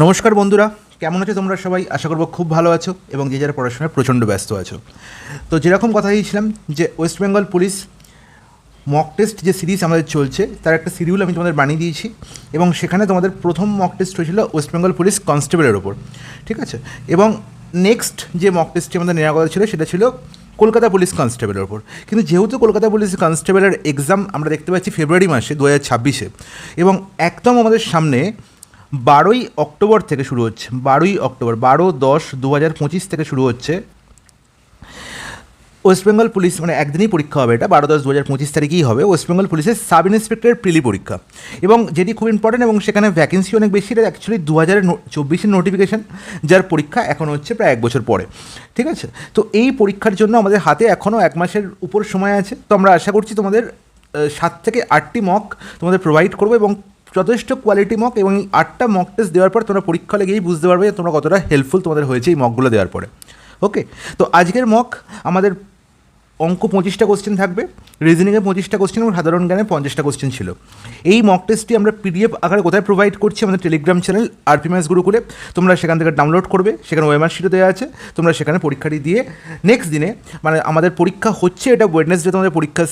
নমস্কার বন্ধুরা, কেমন আছো তোমরা সবাই? আশা করবো খুব ভালো আছো এবং যে যারা পড়াশোনায় প্রচণ্ড ব্যস্ত আছো। তো যেরকম কথা দিয়েছিলাম যে West Bengal police mock test যে সিরিজ আমাদের চলছে তার একটা শিডিউল আমি তোমাদের বানিয়ে দিয়েছি এবং সেখানে তোমাদের প্রথম মক টেস্ট হয়েছিল ওয়েস্ট বেঙ্গল পুলিশ কনস্টেবলের ওপর, ঠিক আছে? এবং নেক্সট যে মক টেস্টটি আমাদের নেওয়া কথা ছিল সেটা ছিল কলকাতা পুলিশ কনস্টেবলের ওপর। কিন্তু যেহেতু কলকাতা পুলিশ কনস্টেবলের এক্সাম আমরা দেখতে পাচ্ছি ফেব্রুয়ারি মাসে 2026-এ এবং একদম আমাদের সামনে 12ই অক্টোবর থেকে শুরু হচ্ছে, 12ই অক্টোবর 12-10-2025 থেকে শুরু হচ্ছে ওয়েস্ট বেঙ্গল পুলিশ, মানে একদিনই পরীক্ষা হবে, এটা 12-10-2025 তারিখেই হবে ওয়েস্ট বেঙ্গল পুলিশের সাব ইন্সপেক্টরের প্রিলি পরীক্ষা এবং যেটি খুব ইম্পর্টেন্ট এবং সেখানে ভ্যাকেন্সি অনেক বেশি। এটা অ্যাকচুয়ালি 2024-এর নোটিফিকেশান, যার পরীক্ষা এখন হচ্ছে প্রায় 1 বছর পরে, ঠিক আছে? তো এই পরীক্ষার জন্য আমাদের হাতে এখনও 1 মাসের উপর সময় আছে। তো আমরা আশা করছি তোমাদের 7 থেকে 8টি মক তোমাদের প্রোভাইড করবো এবং যথেষ্ট কোয়ালিটি মক, এবং এই 8টা মক টেস্ট দেওয়ার পর তোমরা পরীক্ষা লেগেই বুঝতে পারবে যে তোমরা কতটা হেল্পফুল তোমাদের হয়েছে এই মকগুলো দেওয়ার পরে। ওকে, তো আজকের মক আমাদের অঙ্ক 25টা কোশ্চেন থাকবে, রিজনিংয়ে 25টা কোশ্চেন এবং সাধারণ জ্ঞানে 50টা কোশ্চেন ছিল। এই মক টেস্টটি আমরা পিডিএফ আকারে কোথায় প্রোভাইড করছি? আমাদের টেলিগ্রাম চ্যানেল আরপি ম্যাথস গুরুকুলে। তোমরা সেখান থেকে ডাউনলোড করবে, সেখানে ওএমআর শিটও দেওয়া আছে। তোমরা সেখানে পরীক্ষাটি দিয়ে নেক্সট দিনে, মানে আমাদের পরীক্ষা হচ্ছে এটা ওয়েডনেসডে, তোমাদের পরীক্ষা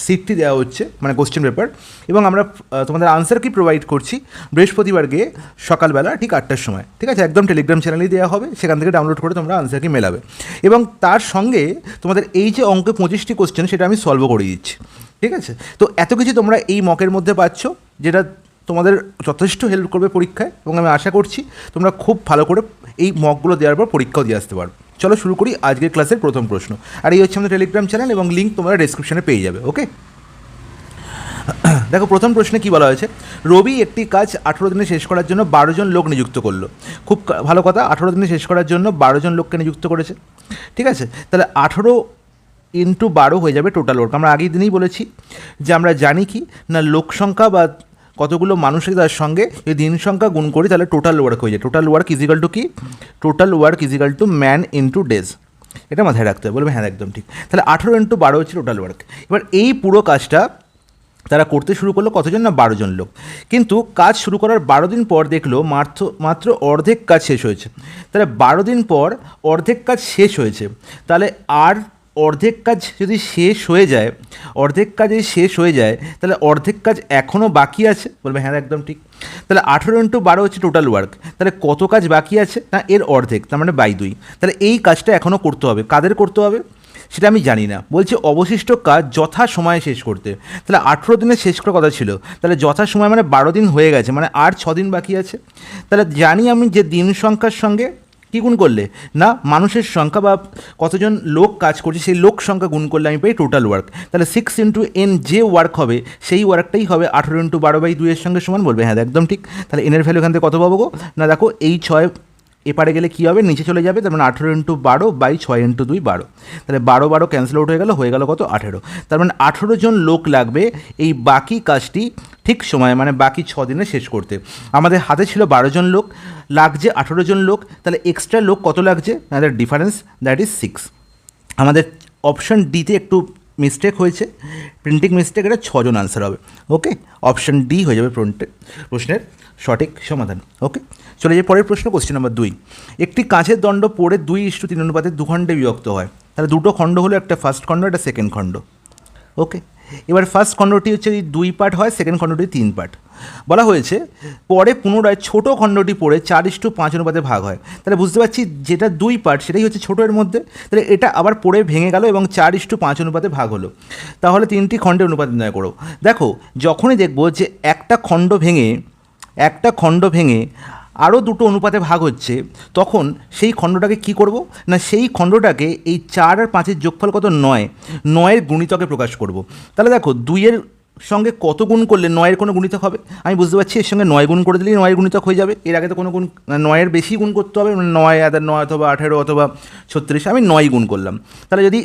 সিটটি দেওয়া হচ্ছে, মানে কোশ্চেন পেপার, এবং আমরা তোমাদের আনসার কি প্রোভাইড করছি বৃহস্পতিবার গিয়ে সকালবেলা ঠিক 8টার সময়, ঠিক আছে? একদম টেলিগ্রাম চ্যানেলেই দেওয়া হবে, সেখান থেকে ডাউনলোড করে তোমরা আনসার কি মেলাবে এবং তার সঙ্গে তোমাদের এই যে অঙ্কে 25টি কোশ্চেন সেটা আমি সলভও করে দিচ্ছি, ঠিক আছে? তো এত কিছু তোমরা এই মকের মধ্যে পাচ্ছ, যেটা তোমাদের যথেষ্ট হেল্প করবে পরীক্ষায় এবং আমি আশা করছি তোমরা খুব ভালো করে এই মকগুলো দেওয়ার পর পরীক্ষাও দিয়ে আসতে পারো। চলো শুরু করি আজকের ক্লাসের প্রথম প্রশ্ন। আর এই হচ্ছে আমাদের টেলিগ্রাম চ্যানেল এবং লিঙ্ক তোমরা ডেসক্রিপশনে পেয়ে যাবে। ওকে, দেখো প্রথম প্রশ্নে কী বলা হয়েছে? রবি একটি কাজ 18 দিনে শেষ করার জন্য 12 জন লোক নিযুক্ত করলো। খুব ভালো কথা, 18 দিনে শেষ করার জন্য 12 জন লোককে নিযুক্ত করেছে, ঠিক আছে? তাহলে 18 ইন্টু 12 হয়ে যাবে টোটাল ওয়ার্ক। আমরা আগের দিনেই বলেছি যে আমরা জানি কি না, লোক সংখ্যা বা কতগুলো মানুষের তার সঙ্গে যদি দিন সংখ্যা গুণ করি তাহলে টোটাল ওয়ার্ক হয়ে যায়। টোটাল ওয়ার্ক ইজিক্যাল টু কি? Total work is equal to man into days. এটা মাথায় রাখতে হবে, বলবে হ্যাঁ একদম ঠিক। তাহলে 18 ইন্টু 12 হচ্ছে টোটাল ওয়ার্ক। এবার এই পুরো কাজটা তারা করতে শুরু করলো কতজন? না 12 জন লোক। কিন্তু কাজ শুরু করার 12 দিন পর দেখলো মাত্র অর্ধেক কাজ শেষ হয়েছে। তাহলে 12 দিন পর অর্ধেক কাজ শেষ হয়েছে, তাহলে আর অর্ধেক কাজ যদি শেষ হয়ে যায়, তাহলে অর্ধেক কাজ এখনও বাকি আছে, বলবে হ্যাঁ একদম ঠিক। তাহলে 18 ইন্টু 12 হচ্ছে টোটাল ওয়ার্ক। তাহলে কত কাজ বাকি আছে? না এর অর্ধেক, তার মানে বাই 2। তাহলে এই কাজটা এখনও করতে হবে। কাদের করতে হবে সেটা আমি জানি না, বলছে অবশিষ্ট কাজ যথা সময়ে শেষ করতে। তাহলে 18 দিনে শেষ করার কথা ছিল, তাহলে যথা সময় মানে 12 দিন হয়ে গেছে, মানে আর 6 দিন বাকি আছে। তাহলে জানি আমি যে দিন সংখ্যার সঙ্গে কী গুণ করলে, না মানুষের সংখ্যা বা কতজন লোক কাজ করছে সেই লোক সংখ্যা গুণ করলে আমি পাই টোটাল ওয়ার্ক। তাহলে 6 ইন্টু এন যে ওয়ার্ক হবে সেই ওয়ার্কটাই হবে 18 ইন্টু 12/2 এর সঙ্গে সমান, বলবে হ্যাঁ একদম ঠিক। তাহলে এনের ভ্যালু এখান থেকে কত পাবো গো? না দেখো এই 6 এপারে গেলে কী হবে? নিচে চলে যাবে, তার মানে 18 ইন্টু 12/6 ইন্টু 2 12। তাহলে 12 ক্যান্সেল আউট হয়ে গেল কত? 18। তার মানে 18 জন লোক লাগবে এই বাকি কাজটি ঠিক সময়ে, মানে বাকি 6 দিনে শেষ করতে। আমাদের হাতে ছিল 12 জন লোক, লাগছে 18 জন লোক। তাহলে এক্সট্রা লোক কত লাগছে? আমাদের ডিফারেন্স দ্যাট ইজ 6। আমাদের অপশান ডিতে একটু মিস্টেক হয়েছে, প্রিন্টিং মিস্টেক, এটা 6 জন আনসার হবে। ওকে, অপশান ডি হয়ে যাবে প্রশ্নের সঠিক সমাধান। ওকে, চলে যাই পরের প্রশ্ন, কোশ্চেন নাম্বার 2। একটি কাঁচের দণ্ড পড়ে 2:3 অনুপাতে 2 খণ্ডে বিভক্ত হয়। তাহলে দুটো খণ্ড হলো, একটা ফার্স্ট খণ্ড, একটা সেকেন্ড খণ্ড। ওকে, এবার ফার্স্ট খণ্ডটি হচ্ছে 2 পার্ট হয়, সেকেন্ড খণ্ডটি 3 পার্ট। বলা হয়েছে পরে পুনরায় ছোটো খণ্ডটি পড়ে 4:5 অনুপাতে ভাগ হয়। তাহলে বুঝতে পারছি যেটা 2 পার্ট সেটাই হচ্ছে ছোটো এর মধ্যে, তাহলে এটা আবার পড়ে ভেঙে গেল এবং 4:5 অনুপাতে ভাগ হলো। তাহলে 3টি খণ্ডের অনুপাত নির্ণয় করো। দেখো যখনই দেখবো যে একটা খণ্ড ভেঙে আরও দুটো অনুপাতে ভাগ হচ্ছে, তখন সেই খণ্ডটাকে কি করব? না সেই খণ্ডটাকে এই 4 আর 5-এর যোগফল কত? 9-এর গুণিতকে প্রকাশ করব। তাহলে দেখো 2-এর সঙ্গে কত গুণ করলে 9-এর কোনো গুণিতক হবে? আমি বুঝতে পারছি এর সঙ্গে 9 গুণ করে দিলেই 9-এর গুণিতক হয়ে যাবে। এর আগে তো কোনো গুণ, 9-এর বেশি গুণ করতে হবে, 9 অথবা 18 অথবা 36, আমি 9 গুণ করলাম। তাহলে যদি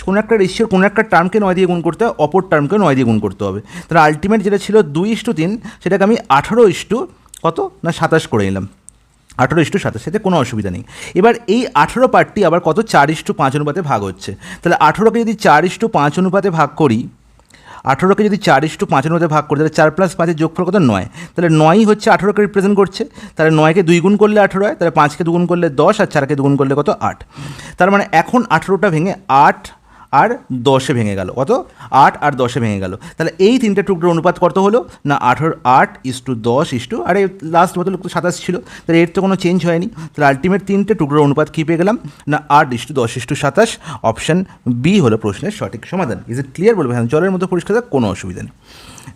কোনো একটা রেশিওর কোনো একটা টার্মকে 9 দিয়ে গুণ করতে হয়, অপর টার্মকে 9 দিয়ে গুণ করতে হবে। তাহলে আলটিমেট যেটা ছিল 2:3, সেটাকে আমি 18 কত? না 27 করে নিলাম। 18:27, এতে কোনো অসুবিধা নেই। এবার এই 18 পার্টটি আবার কত? 4:5 অনুপাতে ভাগ হচ্ছে। তাহলে 18কে যদি 4:5 অনুপাতে ভাগ করি, 18কে যদি 4:5 মধ্যে ভাগ করে, তাহলে 4 + 5 যোগফল কত? 9। তাহলে 9ই হচ্ছে 18কে রিপ্রেজেন্ট করছে। তাহলে 9কে 2 গুণ করলে 18 হয়, তাহলে 5কে 2 গুণ করলে 10, আর 4কে 2 গুণ করলে কত? 8। তার মানে এখন 18টা ভেঙে 8 আর 10-এ ভেঙে গেল। কত? 8 আর 10-এ ভেঙে গেল। তাহলে এই তিনটে টুকরোর অনুপাত কত হলো? না 8:10 আর এই লাস্ট বোতল 27 ছিল, তাহলে এর তো কোনো চেঞ্জ হয়নি। তাহলে আলটিমেট তিনটে টুকরোর অনুপাত কী পেয়ে গেলাম? না 8:10:27। অপশান বি হলো প্রশ্নের সঠিক সমাধান। Is it clear? বলবে হ্যাঁ, জলের মতো পরিষ্কার, কোনো অসুবিধা নেই।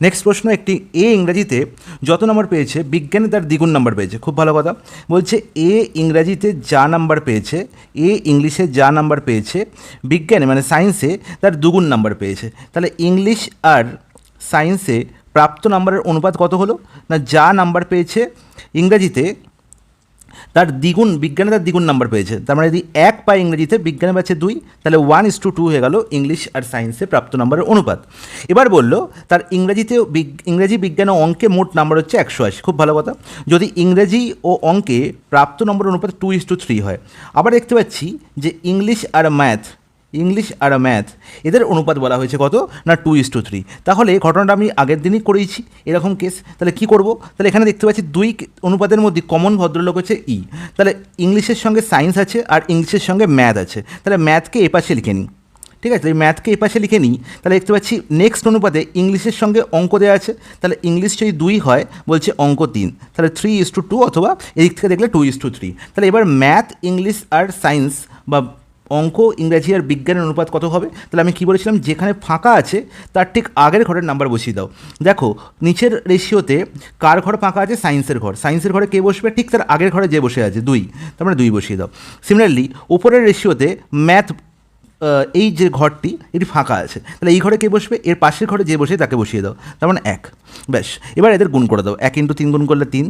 নেক্সট প্রশ্ন, একটি এ ইংরাজিতে যত নাম্বার পেয়েছে বিজ্ঞানে তার দ্বিগুণ নাম্বার পেয়েছে। খুব ভালো কথা। বলছে এ ইংরাজিতে যা নাম্বার পেয়েছে, এ ইংলিশে যা নাম্বার পেয়েছে, বিজ্ঞানে মানে সায়েন্সে তার দুগুণ নাম্বার পেয়েছে। তাহলে ইংলিশ আর সায়েন্সে প্রাপ্ত নাম্বারের অনুপাত কত হলো? না যা নাম্বার পেয়েছে ইংরাজিতে তার দ্বিগুণ, বিজ্ঞানে তার দ্বিগুণ নাম্বার পেয়েছে। তার মানে যদি 1 পায় ইংরেজিতে, বিজ্ঞানে পাচ্ছে 2, তাহলে 1:2 হয়ে গেল ইংলিশ আর সায়েন্সে প্রাপ্ত নাম্বারের অনুপাত। এবার বললো তার ইংরেজি বিজ্ঞান ও অঙ্কে মোট নাম্বার হচ্ছে 180। খুব ভালো কথা। যদি ইংরেজি ও অঙ্কে প্রাপ্ত নম্বরের অনুপাত 2:3 হয়, আবার দেখতে পাচ্ছি যে ইংলিশ আর ম্যাথ এদের অনুপাত বলা হয়েছে কত? না 2:3। তাহলে ঘটনাটা আমি আগের দিনই করেইছি এরকম কেস। তাহলে কি করব? তাহলে এখানে দেখতে পাচ্ছি 2 অনুপাতের মধ্যে কমন ভদ্রলোক হচ্ছে ই। তাহলে ইংলিশের সঙ্গে সায়েন্স আছে আর ইংলিশের সঙ্গে ম্যাথ আছে, তাহলে ম্যাথকে এপাশে লিখে নিই। ঠিক আছে, এই ম্যাথকে এপাশে লিখে নিই। তাহলে দেখতে পাচ্ছি নেক্সট অনুপাতে ইংলিশের সঙ্গে অঙ্ক দেওয়া আছে। তাহলে ইংলিশ যদি 2 হয়, বলছে অঙ্ক 3, তাহলে 3:2, অথবা এদিক থেকে দেখলে 2:3। তাহলে এবার ম্যাথ, ইংলিশ আর সায়েন্স বা অঙ্ক, ইংরাজি আর বিজ্ঞানের অনুপাত কত হবে? তাহলে আমি কী বলেছিলাম, যেখানে ফাঁকা আছে তার ঠিক আগের ঘরের নাম্বার বসিয়ে দাও। দেখো নিচের রেশিওতে কার ঘর ফাঁকা আছে? সায়েন্সের ঘরে কে বসবে? ঠিক তার আগের ঘরে যে বসে আছে 2, তার মানে 2 বসিয়ে দাও। সিমিলারলি উপরের রেশিওতে ম্যাথ, এই যে ঘরটি এটি ফাঁকা আছে, তাহলে এই ঘরে কে বসবে? এর পাশের ঘরে যে বসে তাকে বসিয়ে দাও, তার মানে 1। ব্যাস, এবার এদের গুণ করে দাও। 1 × 3 গুণ করলে 3,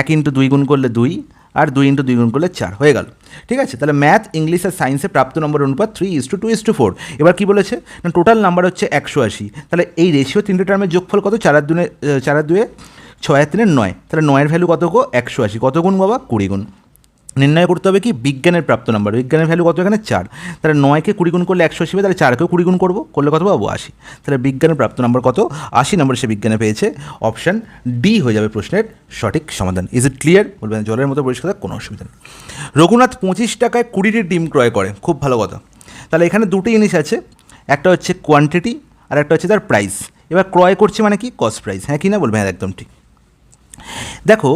1 × 2 গুণ করলে 2, আর 2 × 2 গুণ করলে 4 হয়ে গেল। ঠিক আছে, তাহলে ম্যাথ, ইংলিশ আর সায়েন্সে প্রাপ্ত নম্বর অনুপাত 3:2:4। এবার কি বলেছে? না টোটাল নাম্বার হচ্ছে 180। তাহলে এই রেশিও তিনটে টার্মের যোগফল কত? 4 আর 2 6 আর 3 9। তাহলে 9-এর ভ্যালু কত গো? 180। কত গুণ বাবা? 20 গুণ। নির্ণয় করতে হবে কি? বিজ্ঞানের প্রাপ্ত নাম্বার। বিজ্ঞানের ভ্যালু কত? এখানে 4। তাহলে 9কে 20 গুণ করলে 180 হবে, তাহলে 4কেও 20 গুণ করবো, করলে কত পাবো? 80। তাহলে বিজ্ঞানের প্রাপ্ত নাম্বার কত? 80 নম্বর সে বিজ্ঞানে পেয়েছে। অপশান ডি হয়ে যাবে প্রশ্নের সঠিক সমাধান। Is it clear? বলবেন জলের মতো পরিষ্কার, কোনো অসুবিধা নেই। রঘুনাথ 25 টাকায় 20টি ডিম ক্রয় করে। খুব ভালো কথা। তাহলে এখানে দুটো জিনিস আছে, একটা হচ্ছে কোয়ান্টিটি আর একটা হচ্ছে তার প্রাইস। এবার ক্রয় করছে মানে কি? Cost price. হ্যাঁ কি না? বলবেন হ্যাঁ, একদম ঠিক। দেখো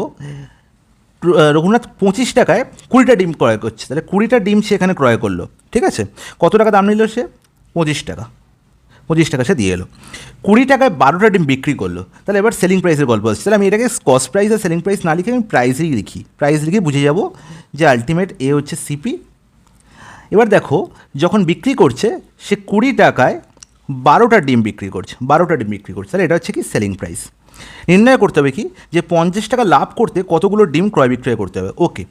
রঘুনাথ 25 টাকায় 20টা ডিম ক্রয় করছে, তাহলে 20টা ডিম সে এখানে ক্রয় করলো। ঠিক আছে, কত টাকা দাম নিল সে? 25 টাকা। 25 টাকা সে দিয়ে এলো। 20 টাকায় 12টা ডিম বিক্রি করলো। তাহলে এবার সেলিং প্রাইসের গল্প আসছে। তাহলে আমি এটাকে কস্ট প্রাইস আর সেলিং প্রাইস না লিখে আমি প্রাইসই লিখি। প্রাইস লিখে বুঝে যাব যে আলটিমেট এ হচ্ছে সিপি। এবার দেখো যখন বিক্রি করছে সে 20 টাকায় 12টা ডিম বিক্রি করছে, তাহলে এটা হচ্ছে কি? Selling price. নির্ণয় করতে হবে কি? যে 50 টাকা লাভ করতে কতগুলো ডিম ক্রয় বিক্রয় করতে হবে। ওকে,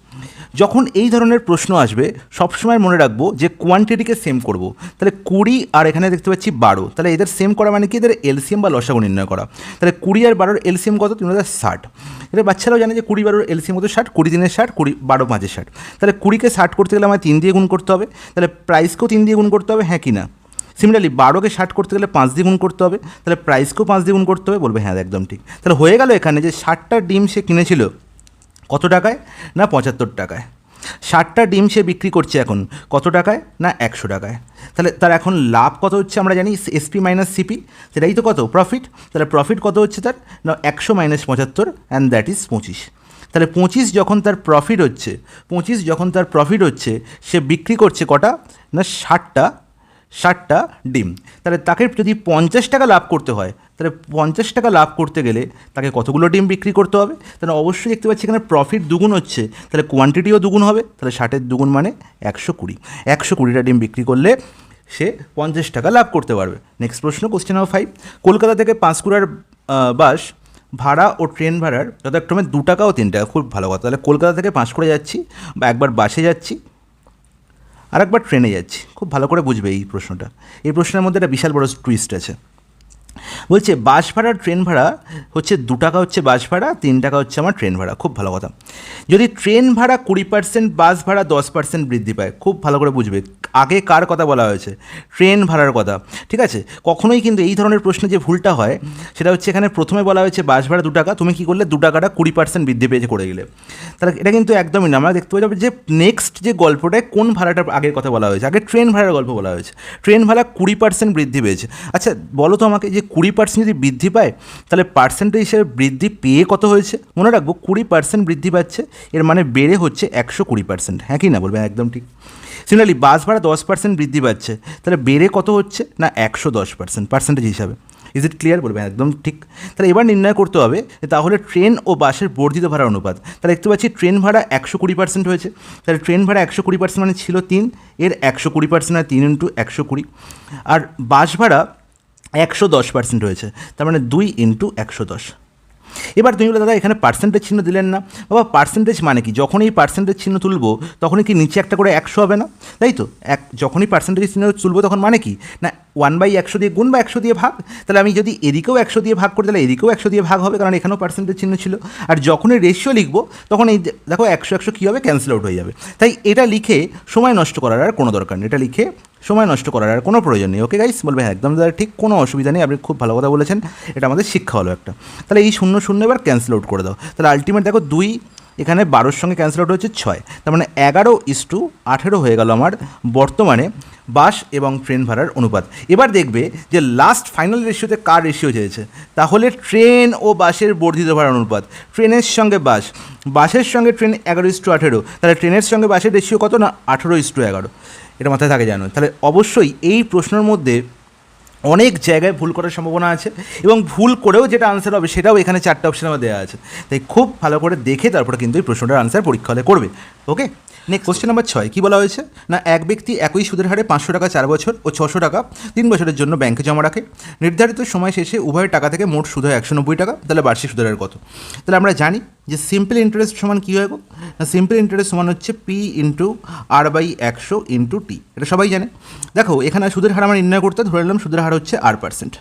যখন এই ধরনের প্রশ্ন আসবে সবসময় মনে রাখবো যে কোয়ান্টিটিকে সেম করব। তাহলে 20 আর এখানে দেখতে পাচ্ছি 12, তাহলে এদের সেম করা মানে কি? এদের এলসিএম বা লসাগু নির্ণয় করা। তাহলে 20 আর 12-এর এলসিএম কত? 360। এটা বাচ্চারাও জানে যে 20 12-এর এলসিএম কত? 60। 20 3 60, 20 12 5 60। তাহলে 20কে 60 করতে গেলে আমায় 3 দিয়ে গুণ করতে হবে। তাহলে প্রাইসকেও 3 দিয়ে গুণ করতে হবে, হ্যাঁ কি না? সিমিলারলি 12কে 60 করতে গেলে 5 দিয়ে গুণ করতে হবে, তাহলে প্রাইসকেও 5 দিয়ে গুণ করতে হবে। বলবে হ্যাঁ একদম ঠিক। তাহলে হয়ে গেল এখানে যে 60টা ডিম সে কিনেছিল কত টাকায়? না 75 টাকায়। 60টা ডিম সে বিক্রি করছে এখন কত টাকায়? না 100 টাকায়। তাহলে তার এখন লাভ কত হচ্ছে? আমরা জানি এসপি মাইনাস সিপি, সেটাই তো কত? প্রফিট। তাহলে প্রফিট কত হচ্ছে তার? না 100 - 75, অ্যান্ড দ্যাট ইজ 25। তাহলে 25 যখন তার প্রফিট হচ্ছে সে বিক্রি করছে কটা? না 60টা ডিম। তাহলে তাকে যদি 50 টাকা লাভ করতে হয়, তাহলে 50 টাকা লাভ করতে গেলে তাকে কতগুলো ডিম বিক্রি করতে হবে? তাহলে অবশ্যই দেখতে পাচ্ছি এখানে প্রফিট দুগুণ হচ্ছে, তাহলে কোয়ান্টিটিও দুগুণ হবে। তাহলে 60-এর দুগুণ মানে 120। 120টা ডিম বিক্রি করলে সে 50 টাকা লাভ করতে পারবে। নেক্সট প্রশ্ন, কোশ্চেন নাম্বার 5। কলকাতা থেকে পাঁশকুড়ার বাস ভাড়া ও ট্রেন ভাড়ার যথাক্রমে 2 টাকা ও 3 টাকা। খুব ভালো কথা। তাহলে কলকাতা থেকে পাঁশকুড়া যাচ্ছি, বা একবার বাসে যাচ্ছি আর একবার ট্রেনে যাচ্ছি। খুব ভালো করে বুঝবে এই প্রশ্নটা। এই প্রশ্নের মধ্যে একটা বিশাল বড় টুইস্ট আছে। বলছে বাস ভাড়া ট্রেন ভাড়া হচ্ছে 2 টাকা হচ্ছে বাস ভাড়া, 3 টাকা হচ্ছে আমার ট্রেন ভাড়া। খুব ভালো কথা। যদি ট্রেন ভাড়া 20%, বাস ভাড়া 10% বৃদ্ধি পায়, খুব ভালো করে বুঝবে আগে কার কথা বলা হয়েছে, ট্রেন ভাড়ার কথা। ঠিক আছে, কখনোই কিন্তু এই ধরনের প্রশ্নে যে ভুলটা হয় সেটা হচ্ছে এখানে প্রথমে বলা হয়েছে বাস ভাড়া 2 টাকা, তুমি কী করলে 2 টাকাটা 20% বৃদ্ধি পেয়েছে করে গেলে, তাহলে এটা কিন্তু একদমই না। আমরা দেখতে পাবো যে নেক্সট যে গল্পটায় কোন ভাড়াটার আগের কথা বলা হয়েছে, আগে ট্রেন ভাড়ার গল্প বলা হয়েছে। ট্রেন ভাড়া 20% বৃদ্ধি পেয়েছে। আচ্ছা বলো তো আমাকে, যে 20% যদি বৃদ্ধি পায় তাহলে পার্সেন্টেজ হিসেবে বৃদ্ধি পেয়ে কত হয়েছে? মনে রাখবো 20% বৃদ্ধি পাচ্ছে, এর মানে বেড়ে হচ্ছে 120%। হ্যাঁ কি না বলবে? একদম ঠিক। সিমিলারলি বাস ভাড়া 10% বৃদ্ধি পাচ্ছে, তাহলে বেড়ে কত হচ্ছে না 110% পার্সেন্টেজ হিসাবে। Is it clear? বলবে একদম ঠিক। তাহলে এবার নির্ণয় করতে হবে তাহলে ট্রেন ও বাসের বর্ধিত ভাড়া অনুপাত। তাহলে দেখতে পাচ্ছি ট্রেন ভাড়া 120% হয়েছে, তাহলে ট্রেন ভাড়া 120% মানে ছিল 3, এর 120% আর 3 ইন্টু 120। আর বাস ভাড়া 110% হয়েছে, তার মানে 2 ইন্টু 110। এবার তুমি বলে দাদা এখানে পার্সেন্টেজ চিহ্ন দিলেন না। বাবা পার্সেন্টেজ মানে কি, যখনই পার্সেন্টেজ চিহ্ন তুলবো তখনই কি নিচে একটা করে 100 হবে না? তাই তো, যখনই পার্সেন্টেজ চিহ্ন তুলবো তখন মানে কি না 1/100 দিয়ে গুণ বা 100 দিয়ে ভাগ। তাহলে আমি যদি এদিকেও 100 দিয়ে ভাগ করি তাহলে এদিকেও 100 দিয়ে ভাগ হবে, কারণ এখানেও পার্সেন্টেজ চিহ্ন ছিল। আর যখনই রেশিও লিখবো তখন এই দেখো 100 কী হবে, ক্যান্সেল আউট হয়ে যাবে। তাই এটা লিখে সময় নষ্ট করার আর কোনো দরকার নেই, এটা লিখে সময় নষ্ট করার আর কোনো প্রয়োজন নেই। Okay guys? বলবে হ্যাঁ একদম দাদা ঠিক, কোনো অসুবিধা নেই, আপনি খুব ভালো কথা বলেছেন, এটা আমাদের শিক্ষা হলো একটা। তাহলে এই 0 এবার ক্যান্সেল আউট করে দাও। তাহলে আলটিমেট দেখো 2 এখানে 12-র সঙ্গে ক্যান্সেল আউট হচ্ছে 6, তার মানে 11:18 হয়ে গেল আমার বর্তমানে বাস এবং ট্রেন ভাড়ার অনুপাত। এবার দেখবে যে লাস্ট ফাইনাল রেশিওতে কার রেশিও চেয়েছে, তাহলে ট্রেন ও বাসের বর্ধিত ভাড়ার অনুপাত। ট্রেনের সঙ্গে বাস, বাসের সঙ্গে ট্রেন 11:18, তাহলে ট্রেনের সঙ্গে বাসের রেশিও কত না 18:11। এটা মাথায় থাকে জানো। তাহলে অবশ্যই এই প্রশ্নের মধ্যে অনেক জায়গায় ভুল করার সম্ভাবনা আছে, এবং ভুল করেও যেটা আনসার হবে সেটাও এখানে 4টে অপশন আমার দেওয়া আছে। তাই খুব ভালো করে দেখে তারপরে কিন্তু এই প্রশ্নটার আনসার পরীক্ষা হলে করবে। ওকে, নেক্সট কোশ্চেন নাম্বার 6 কী বলা হয়েছে না, এক ব্যক্তি একই সুদের হারে 500 টাকা 4 বছর ও 600 টাকা 3 বছরের জন্য ব্যাংকে জমা রাখে। নির্ধারিত সময় শেষে উভয়ের টাকা থেকে মোট সুদ হয় 190 টাকা। তাহলে বার্ষিক সুদের হার কত? তাহলে আমরা জানি যে সিম্পল ইন্টারেস্ট সমান কী হয় গো না, সিম্পল ইন্টারেস্ট সমান হচ্ছে P into R/100 into T। এটা সবাই জানে। দেখো এখানে সুদের হার আমরা নির্ণয় করতে ধরে নিলাম সুদের হার হচ্ছে R%।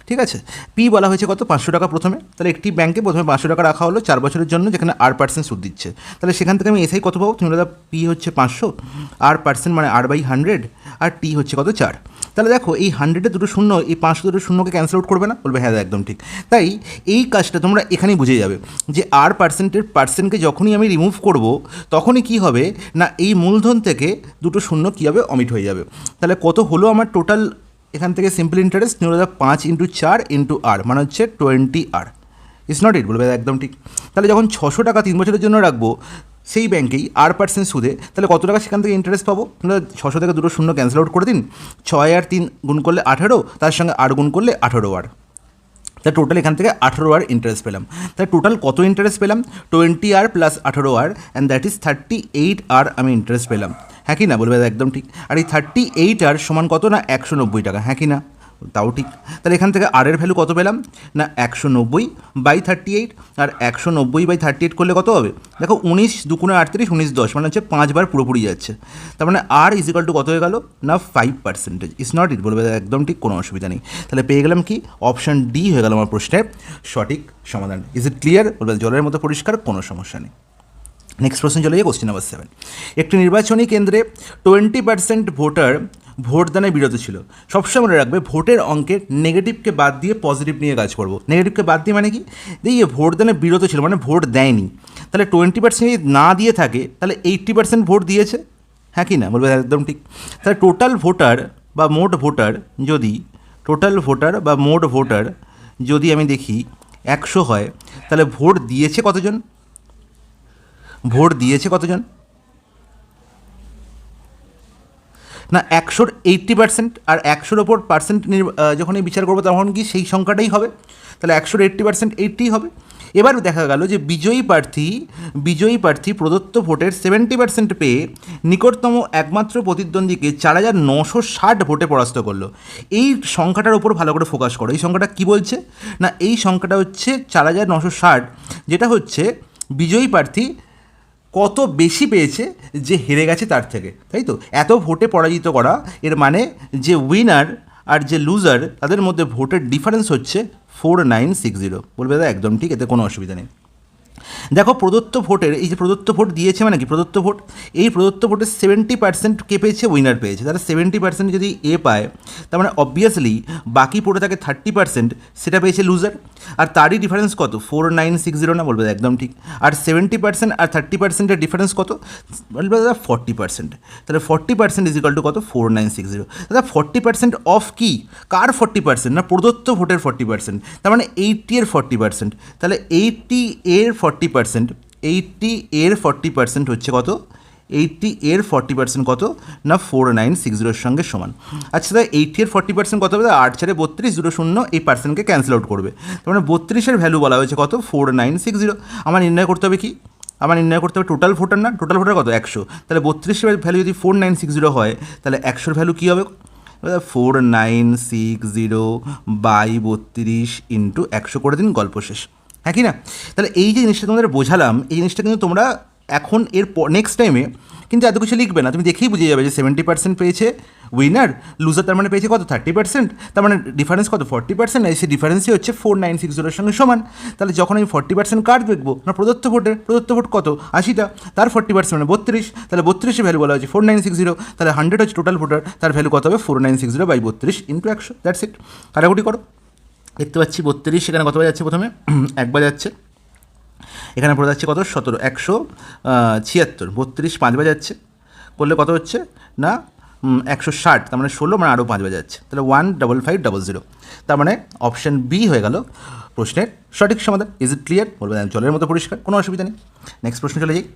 ঠিক আছে, পি বলা হয়েছে কত 500 টাকা প্রথমে, তাহলে একটি ব্যাংকে প্রথমে 500 টাকা রাখা হলো 4 বছরের জন্য, যেখানে R% সুদ দিচ্ছে। তাহলে সেখান থেকে আমি এসআই কত পাবো? তুমি দাদা পি হচ্ছে 500, R% মানে R/100, আর টি হচ্ছে কত 4। তাহলে দেখো এই 100-এ দুটো শূন্য, এই 500 দুটো শূন্যকে ক্যান্সেল আউট করবে না? বলবে হ্যাঁ একদম ঠিক। তাই এই কাজটা তোমরা এখানেই বুঝে যাবে যে R%কে যখনই আমি রিমুভ করব তখনই কি হবে না এই মূলধন থেকে দুটো শূন্য কী হবে, অমিট হয়ে যাবে। তাহলে কত হলো আমার টোটাল এখান থেকে সিম্পল ইন্টারেস্ট? নিয়ে 5 ইন্টু 4 ইন্টু R মানে হচ্ছে 20R। ইটস নট ইট? বলবে একদম ঠিক। তাহলে যখন 600 টাকা 3 বছরের জন্য রাখবো সেই ব্যাংকেই R% সুদে, তাহলে কত টাকা সেখান থেকে ইন্টারেস্ট পাবো? 600 থেকে দুটো শূন্য ক্যান্সেল আউট করে দিন, 6 আর 3 গুণ করলে 18, তার সঙ্গে R গুণ করলে 18R। তাহলে টোটাল এখান থেকে 18R ইন্টারেস্ট পেলাম। তাহলে টোটাল কত ইন্টারেস্ট পেলাম? 20R plus 18R, and that is 38R আমি ইন্টারেস্ট পেলাম। হ্যাঁ কি না? বলবে একদম ঠিক। আর এই 38R সমান কত না 190 টাকা। হ্যাঁ কি না? তাও ঠিক। তাহলে এখান থেকে আর এর ভ্যালু কত পেলাম না 190/38, আর 190/38 করলে কত হবে? দেখো 19 2 38, 19 10 মানে হচ্ছে 5 বার পুরোপুরি যাচ্ছে। তার মানে আর ইজিক্যাল টু কত হয়ে গেল না 5%। ইজ নট ইট? বলবে একদম ঠিক, কোনো অসুবিধা নেই। তাহলে পেয়ে গেলাম কি অপশান ডি হয়ে গেল আমার প্রশ্নের সঠিক সমাধান। Is it clear? বলবে জলের মতো পরিষ্কার, কোনো সমস্যা নেই। নেক্সট প্রশ্ন চলে যাই, কোশ্চেন নাম্বার 7। একটি নির্বাচনী কেন্দ্রে 20% ভোটার ভোটদানে বিরত ছিল। সবসময় মনে রাখবে ভোটের অঙ্কের নেগেটিভকে বাদ দিয়ে পজিটিভ নিয়ে কাজ করবো। নেগেটিভকে বাদ দিয়ে মানে কি, দেখি ভোটদানে বিরত ছিল মানে ভোট দেয়নি। তাহলে 20% যদি না দিয়ে থাকে তাহলে 80% ভোট দিয়েছে। হ্যাঁ কি না? বলবে একদম ঠিক। তাহলে টোটাল ভোটার বা মোট ভোটার যদি আমি দেখি 100 হয়, তাহলে ভোট দিয়েছে কতজন? না 100-র 80%, আর 100-র ওপর পার্সেন্ট যখনই বিচার করবো তখন কি সেই সংখ্যাটাই হবে। তাহলে 100-র 80% 80 হবে। এবার দেখা গেল যে বিজয়ী প্রার্থী প্রদত্ত ভোটের 70% পেয়ে নিকটতম একমাত্র প্রতিদ্বন্দ্বীকে 4960 ভোটে পরাস্ত করলো। এই সংখ্যাটার উপর ভালো করে ফোকাস করো। এই সংখ্যাটা কি বলছে না, এই সংখ্যাটা হচ্ছে 4960, যেটা হচ্ছে বিজয়ী প্রার্থী কত বেশি পেয়েছে যে হেরে গেছে তার থেকে, তাই তো? এত ভোটে পরাজিত করা, এর মানে যে উইনার আর যে লুজার তাদের মধ্যে ভোটের ডিফারেন্স হচ্ছে 4960। বলবে দাদা একদম ঠিক, এতে কোনো অসুবিধা নেই। দেখো প্রদত্ত ভোটের এই যে প্রদত্ত ভোট দিয়েছে মানে কি প্রদত্ত ভোট, এই প্রদত্ত ভোটের 70% কে পেয়েছে, উইনার পেয়েছে। তাহলে 70% যদি এ পায়, তার মানে অবভিয়াসলি বাকি পড়ে থাকে 30%, সেটা পেয়েছে লুজার। আর তারই ডিফারেন্স কত, 4960 না? বলবে একদম ঠিক। আর 70% আর 30%-এর ডিফারেন্স কত? বলবে দাদা 40%। তাহলে 40% ইজ ইকাল টু কত, 4960। দাদা 40% অফ কি, কার 40%? না প্রদত্ত ভোটের 40%, তার মানে 80 এর 40%। তাহলে 80 এর 40%, 80 এর 40% হচ্ছে কত, 80 এর 40% কত না 4960 সঙ্গে সমান। আচ্ছা দাদা 80 এর 40% কত হবে? 8 4 32, 0 0 এই পার্সেন্টকে ক্যান্সেল আউট করবে। তার মানে 32-এর ভ্যালু বলা হয়েছে কত, 4960। আমার নির্ণয় করতে হবে কি, আমার নির্ণয় করতে হবে টোটাল ভোটার। না টোটাল ভোটার কত, 100। তাহলে 32-এর ভ্যালু যদি 4960 হয়, তাহলে 100-এর ভ্যালু কী হবে? 4960 বাই 32 ইন্টু 100 করে দিন, গল্প শেষ। হ্যাঁ কি না? তাহলে এই যে জিনিসটা তোমাদের বোঝালাম, এই জিনিসটা কিন্তু তোমরা এখন এর নেক্সট টাইমে কিন্তু এত কিছু লিখবে না, তুমি দেখেই বুঝে যাবে যে 70% পেয়েছে উইনার, লুজার তার মানে পেয়েছে কত, 30%, তার মানে ডিফারেন্স কত, 40%। আর সেই ডিফারেন্সই হচ্ছে 4960-এর সঙ্গে সমান। তাহলে যখন আমি 40% কার দেখবো না প্রদত্ত ভোটের, প্রদত্ত ভোট কত, 80টা, তার 40% মানে 32, তাহলে 32-এর ভ্যালু বলা হচ্ছে 4960। তাহলে 100 হচ্ছে টোটাল ভোটার, তার ভ্যালু কত হবে, 4960 বাই 32 ইন্টু 100। That's it. কাটাকুটি করো। দেখতে পাচ্ছি 32 এখানে কত যাচ্ছে, প্রথমে 1 যাচ্ছে, এখানে পড়ে যাচ্ছে কত, 17, 176, 32 5 যাচ্ছে, করলে কত হচ্ছে না 160, তার মানে 16, মানে আরও 5 যাচ্ছে, তাহলে 15500। তার মানে অপশান বি হয়ে গেল প্রশ্নের সঠিক সমাধান। Is it clear? বলবেন জলের মতো পরিষ্কার, কোনো অসুবিধা নেই। নেক্সট প্রশ্ন চলে যাই।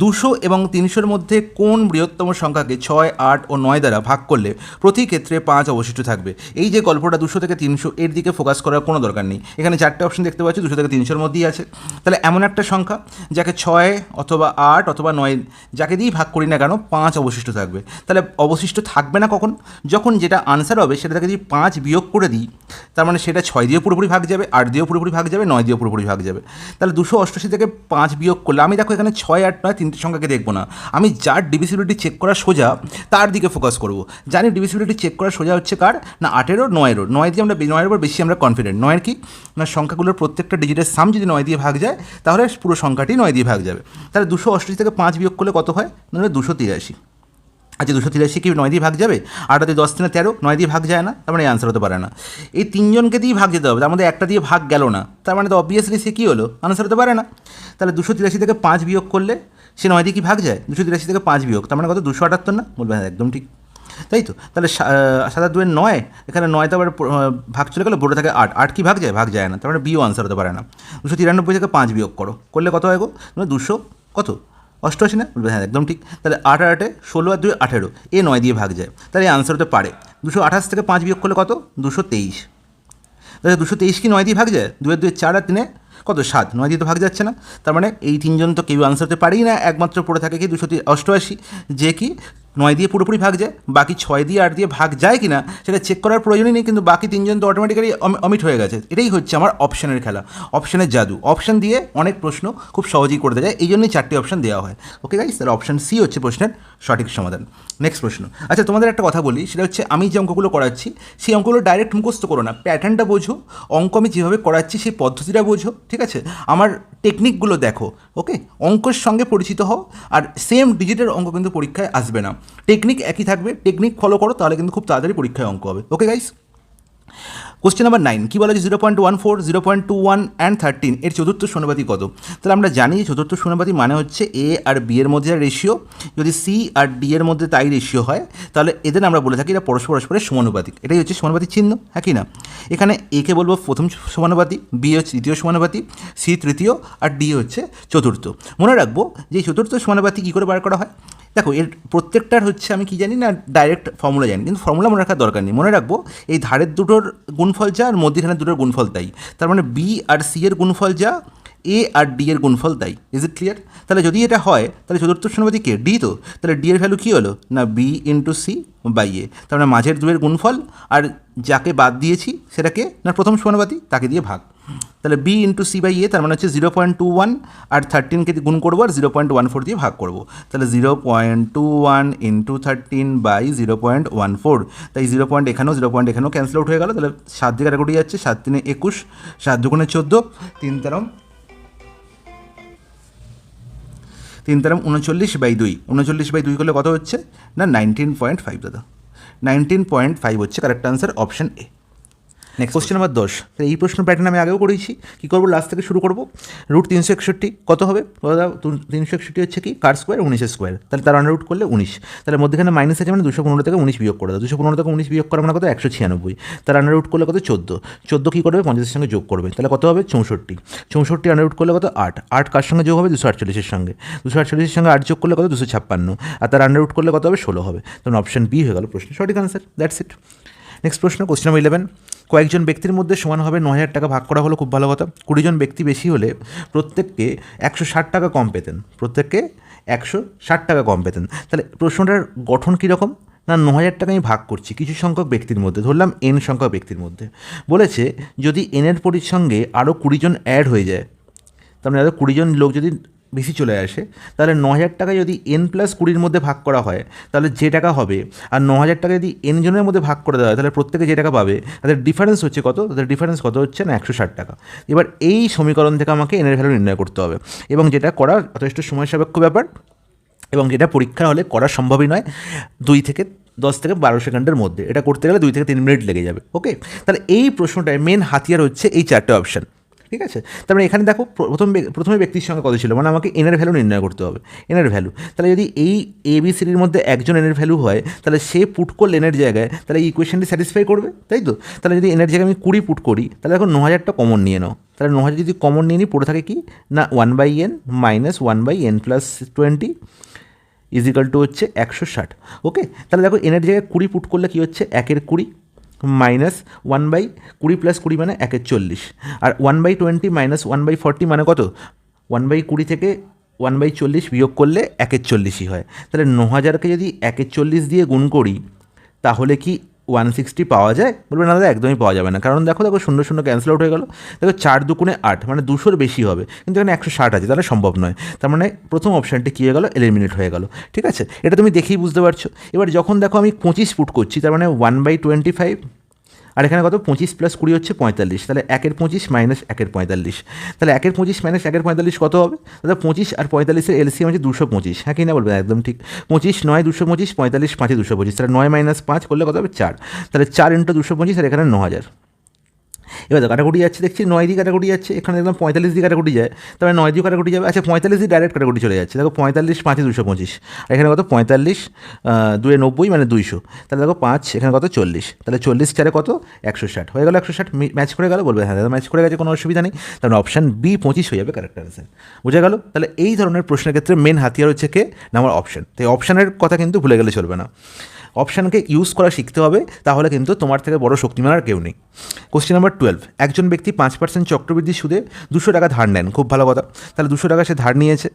200 এবং 300-এর মধ্যে কোন বৃহত্তম সংখ্যাকে 6, 8 ও 9 দ্বারা ভাগ করলে প্রতি ক্ষেত্রে 5 অবশিষ্ট থাকবে? এই যে গল্পটা 200 থেকে 300 এর দিকে ফোকাস করার কোনো দরকার নেই। এখানে 4টে অপশন দেখতে পাচ্ছি, 200 থেকে 300-এর মধ্যেই আছে। তাহলে এমন একটা সংখ্যা যাকে 6 অথবা 8 অথবা 9 যাকে দিয়েই ভাগ করি না কেন 5 অবশিষ্ট থাকবে। তাহলে অবশিষ্ট থাকবে না কখন, যখন যেটা আনসার হবে সেটা থেকে যদি 5 বিয়োগ করে দিই, তার মানে সেটা 6 দিয়ে পুরোপুরি ভাগ যাবে, 8 দিয়েও পুরোপুরি ভাগ যাবে, 9 দিয়েও পুরোপুরি ভাগ যাবে। তাহলে 288 থেকে 5 বিয়োগ করলে, আমি দেখো এখানে 6, 8, 9 তিনটে সংখ্যাকে দেখবো না, আমি যার ডিভিসিবিলিটি চেক করা সোজা তার দিকে ফোকাস করব। জানি ডিভিসিবিলিটি চেক করা সোজা হচ্ছে কার, না 8-এরও 9-এরও। 9 দিয়ে আমরা 9-এর উপর বেশি আমরা কনফিডেন্ট। 9-এর কি না সংখ্যাগুলোর প্রত্যেকটা ডিজিটের সাম যদি 9 দিয়ে ভাগ যায়, তাহলে পুরো সংখ্যাটি 9 দিয়ে ভাগ যাবে। তাহলে 288 থেকে 5 বিয়োগ করলে কত হয়, মানে 283। আচ্ছা 283 কি 9 দিয়ে ভাগ যাবে? 8 দিয়ে 10 × 13, 9 দিয়ে ভাগ যায় না, তার মানে আনসার হতে পারে না। এই তিনজনকে দিয়ে ভাগ যেতে হবে, তার মধ্যে একটা দিয়ে ভাগ গেল না, তার মানে তো অবভিয়াসলি সে কী হলো, আনসার হতে পারে না। তাহলে 283 থেকে 5 বিয়োগ করলে সে 9 দিয়ে কি ভাগ যায়, 283 থেকে 5 বিয়োগ, তার মানে কত, 278 না? বলবে হ্যাঁ একদম ঠিক, তাই তো। তাহলে 7 আর 2 9, এখানে 9 তো আবার ভাগ চলে গেলো, বড় থাকে 8, 8 কি ভাগ যায়, ভাগ যায় না, তার মানে বিও আনসার হতে পারে না। 293 থেকে 5 বিয়োগ করো, করলে কত হয় গো, 200 কত 88 না? বলবে হ্যাঁ একদম ঠিক। তাহলে 8 আর 8, 16 আর 2 18, এ 9 দিয়ে ভাগ যায়, তাহলে এই আনসার হতে পারে। 228 থেকে 5 বিয়োগ করলে কত, 223। তাহলে 223 কি 9 দিয়ে ভাগ যায়, 2 আর 2 4 আর 3 কত 7, 9 দিয়ে তো ভাগ যাচ্ছে না, তার মানে এই তিনজন তো কেউ আনসার হতে পারেই না। একমাত্র পড়ে থাকে কি 288, যে কি 9 দিয়ে পুরোপুরি ভাগ যায়, বাকি 6 দিয়ে 8 দিয়ে ভাগ যায় কি না সেটা চেক করার প্রয়োজনই নেই, কিন্তু বাকি তিনজন তো অটোমেটিক্যালি অমিট হয়ে গেছে। এটাই হচ্ছে আমার অপশানের খেলা, অপশানের জাদু। অপশান দিয়ে অনেক প্রশ্ন খুব সহজেই করে দেওয়া যায়, এই জন্যই 4টি অপশান দেওয়া হয়। ওকে গাইস, তাহলে অপশান সি হচ্ছে প্রশ্নের সঠিক সমাধান। নেক্সট প্রশ্ন। আচ্ছা তোমাদের একটা কথা বলি, সেটা হচ্ছে আমি যে অঙ্কগুলো করাচ্ছি সেই অঙ্কগুলো ডাইরেক্ট মুখস্থ করো না, প্যাটার্নটা বোঝো, অঙ্ক আমি যেভাবে করাচ্ছি সেই পদ্ধতিটা বোঝো, ঠিক আছে? আমার টেকনিকগুলো দেখো, ওকে? অঙ্কের সঙ্গে পরিচিত হও, আর সেম ডিজিটের অঙ্ক কিন্তু পরীক্ষায় আসবে না, টেকনিক একই থাকবে, টেকনিক ফলো করো, তাহলে কিন্তু খুব তাড়াতাড়ি পরীক্ষায় অঙ্ক হবে। ওকে গাইস, কোশ্চেন নাম্বার 9 কী বলা হচ্ছে, 0.14, 0.21 অ্যান্ড 13 এর চতুর্থ সমানুপাতি কত? তাহলে আমরা জানি চতুর্থ সমানুপাতি মানে হচ্ছে এ আর বি এর মধ্যে রেশিও, যদি সি আর ডি এর মধ্যে তাই রেশিও হয়, তাহলে এদের আমরা বলে থাকি এটা পরস্পরের সমানুপাতিক। এটাই হচ্ছে সমানুপাতিক চিহ্ন, হ্যাঁ কি না? এখানে একে বলবো প্রথম সমানুপাতি, বি হচ্ছে দ্বিতীয় সমানুপাতি, সি তৃতীয়, আর ডি হচ্ছে চতুর্থ। মনে রাখবো যে চতুর্থ সমানুপাতি কী করে বার করা হয়। দেখো এর প্রত্যেকটার হচ্ছে আমি কি জানি না, ডাইরেক্ট ফর্মুলা জানি, কিন্তু ফর্মুলা মনে রাখার দরকার নেই। মনে রাখবো এই ধারের দুটোর গুণফল যা, আর মধ্যখানের দুটোর গুণফল তাই, তার মানে বি আর সি এর গুণফল যা, এ আর ডি এর গুণফল তাই। Is it clear? তাহলে যদি এটা হয় তাহলে চতুর্থ সমানুপাতি কে, ডি তো, তাহলে ডি এর ভ্যালু কী হলো না বি ইন্টু সি বাই এ, তার মানে মাঝের দুয়ের গুণফল, আর যাকে বাদ দিয়েছি সেটাকে না প্রথম সমানুপাতি তাকে দিয়ে ভাগ। তাহলে বি ইন্টু সি বাই এ, তার মানে হচ্ছে 0.21 আর 13কে গুণ করবো আর 0.14 দিয়ে ভাগ করবো। তাহলে 0.21 ইন্টু 13 বাই 0.14, তাই 0 পয়েন্ট এখানেও 0 পয়েন্ট এখানেও ক্যান্সেল আউট হয়ে গেল। তাহলে 7 দিয়ে কাটাকুটি যাচ্ছে, 7 3 21, 7 2 14, 3 তেরো 39/2, 39/2 করলে কত হচ্ছে না 19.5 দাদা, 19.5 হচ্ছে correct answer, option A. Next question number 10, তো এই প্রশ্ন প্যাটার্ন আমি আগেও করেছি। কী করবো, লাস্ট থেকে শুরু করবো। রুট 361 কত হবে দাদা, 361 হচ্ছে কি কার স্কোয়ার, 19 স্কোয়ার, তাহলে তার আন্ডার রুট করলে 19, তাহলে মধ্যেখানে মাইনাস আছে মানে 215 থেকে 19 বিয়োগ করে দাও, 215 থেকে 19 বিয়োগ করা মানে কত 196, তার আন্ডার রুট করলে কত 14 কী করবে 50-এর সঙ্গে যোগ করবে, তাহলে কত হবে 64 আন্ডার রুট করলে কত 8 কার সঙ্গে যোগ হবে 248-এর সঙ্গে, 248-এর সঙ্গে 8 যোগ করলে কত 256, আর তার আন্ডার রুট করলে কত হবে 16 হবে, তখন অপশন বি হয়ে গেল প্রশ্ন সঠিক আনসার, দ্যাটস ইট। নেক্সট প্রশ্ন, কোশ্চেন নাম্বার 11, কয়েকজন ব্যক্তির মধ্যে সমান হবে 9,000 টাকা ভাগ করা হলো, খুব ভালো কথা। 20 জন ব্যক্তি বেশি হলে প্রত্যেককে 160 টাকা কম পেতেন, প্রত্যেককে 160 টাকা কম পেতেন। তাহলে প্রশ্নটার গঠন কীরকম না, 9,000 টাকা আমি ভাগ করছি কিছু সংখ্যক ব্যক্তির মধ্যে, ধরলাম এন সংখ্যক ব্যক্তির মধ্যে, বলেছে যদি এনের সঙ্গে আরও 20 জন অ্যাড হয়ে যায়, তার মানে আরও 20 জন লোক যদি বেশি চলে আসে, তাহলে 9,000 টাকা যদি n প্লাস 20 মধ্যে ভাগ করা হয় তাহলে যে টাকা হবে, আর 9,000 টাকা যদি n জনের মধ্যে ভাগ করে দেওয়া হয় তাহলে প্রত্যেকে যে টাকা পাবে তাদের ডিফারেন্স হচ্ছে কত, তাদের ডিফারেন্স কত হচ্ছে না 160 টাকা। এবার এই সমীকরণ থেকে আমাকে এনের ভ্যালু নির্ণয় করতে হবে, এবং যেটা করা যথেষ্ট সময় সাপেক্ষ ব্যাপার, এবং যেটা পরীক্ষা হলে করা সম্ভবই নয়, 10 থেকে 12 সেকেন্ডের মধ্যে, এটা করতে গেলে 2 থেকে 3 মিনিট লেগে যাবে। ওকে, তাহলে এই প্রশ্নটায় মেন হাতিয়ার হচ্ছে এই 4টে অপশান, ঠিক আছে। তারপরে এখানে দেখো প্রথমে ব্যক্তির সঙ্গে কত ছিল, মানে আমাকে এনের ভ্যালু নির্ণয় করতে হবে, এনের ভ্যালু। তাহলে যদি এই ABCDর মধ্যে একজন এনের ভ্যালু হয়, তাহলে সে পুট করলে এনের জায়গায়, তাহলে এই ইকুয়েশনটি স্যাটিসফাই করবে, তাই তো। তাহলে যদি এনের জায়গায় আমি 20 পুট করি, তাহলে এখন 9,000টা কমন নিয়ে নাও, তাহলে 9,000 যদি কমন নিয়ে নিই, পড়ে থাকে কি না 1/n minus 1/n plus 20 is equal two হচ্ছে 160। ওকে, তাহলে দেখো এনের জায়গায় 20 পুট করলে কী হচ্ছে 1/20 মাইনাস 1/20 প্লাস 20 মানে 1/40, আর 1/20 মাইনাস 1/40 মানে কত, 1/20 থেকে 1/40 বিয়োগ করলে 1/40ই হয়। তাহলে 9,000কে যদি 1/40 দিয়ে গুণ করি তাহলে কি 160 পাওয়া যায়, বলবে না দাদা একদমই পাওয়া যাবে না, কারণ দেখো 0 ক্যান্সেল আউট হয়ে গেল, দেখো 4 দুগুণে 8 মানে 200-র বেশি হবে, কিন্তু এখানে 160 আছে, তাহলে সম্ভব নয়। তার মানে প্রথম অপশানটি কী হয়ে গেল, এলিমিনেট হয়ে গেল, ঠিক আছে। এটা তুমি দেখেই বুঝতে পারছো। এবার যখন দেখো আমি 25 পুট করছি, তার মানে 1/25, আর এখানে কত 25 প্লাস 20 হচ্ছে 45, তাহলে 1/25 মাইনাস 1/45, তাহলে 1/25 মাইনাস 1/45 কত হবে দাদা, 25 আর 45-এর এলসিএম হচ্ছে 225, হ্যাঁ কি না বলবেন, একদম ঠিক। 25 9 225, 45 5 225, তাহলে 9 মাইনাস 5 করলে কত হবে 4, তাহলে 4 ইন্টু 225, আর এখানে 9,000। এবার কাটাকুটি যাচ্ছে, দেখছি 9 দিয়ে কাটাকুটি যাচ্ছে, এখানে দেখলাম 45 দিয়ে কাটাকুটি যায়, তাহলে 9 দিয়ে কাটাকুটি যাবে, আচ্ছা 45 দিয়ে ডাইরেক্ট কাটাকুটি চলে যাচ্ছে, দেখো 45 5 225, আর এখানে কত 45 2 90 মানে 200, তাহলে দেখো 5 এখানে কত 40, তাহলে 40 4 কত 160 হয়ে গেল, 160 ম্যাচ করে গেল, বলবে হ্যাঁ দাদা ম্যাচ করে গেছে, কোনো অসুবিধা নেই, তাহলে অপশান বি 25 হয়ে যাবে কারেক্ট আনসার, বোঝা গেল। তাহলে এই ধরনের প্রশ্নের ক্ষেত্রে মেন হাতিয়ার হচ্ছে কে না আমার অপশান, তাই অপশানের কথা কিন্তু ভুলে গেলে চলবে না, অপশানকে ইউজ করা শিখতে হবে, তাহলে কিন্তু তোমার থেকে বড় শক্তিমান আর কেউ নেই। কোশ্চেন নাম্বার 12, একজন ব্যক্তি 5% চক্রবৃদ্ধি সুদে 200 টাকা ধার নেন, খুব ভালো কথা। তাহলে 200 টাকা সে ধার নিয়েছে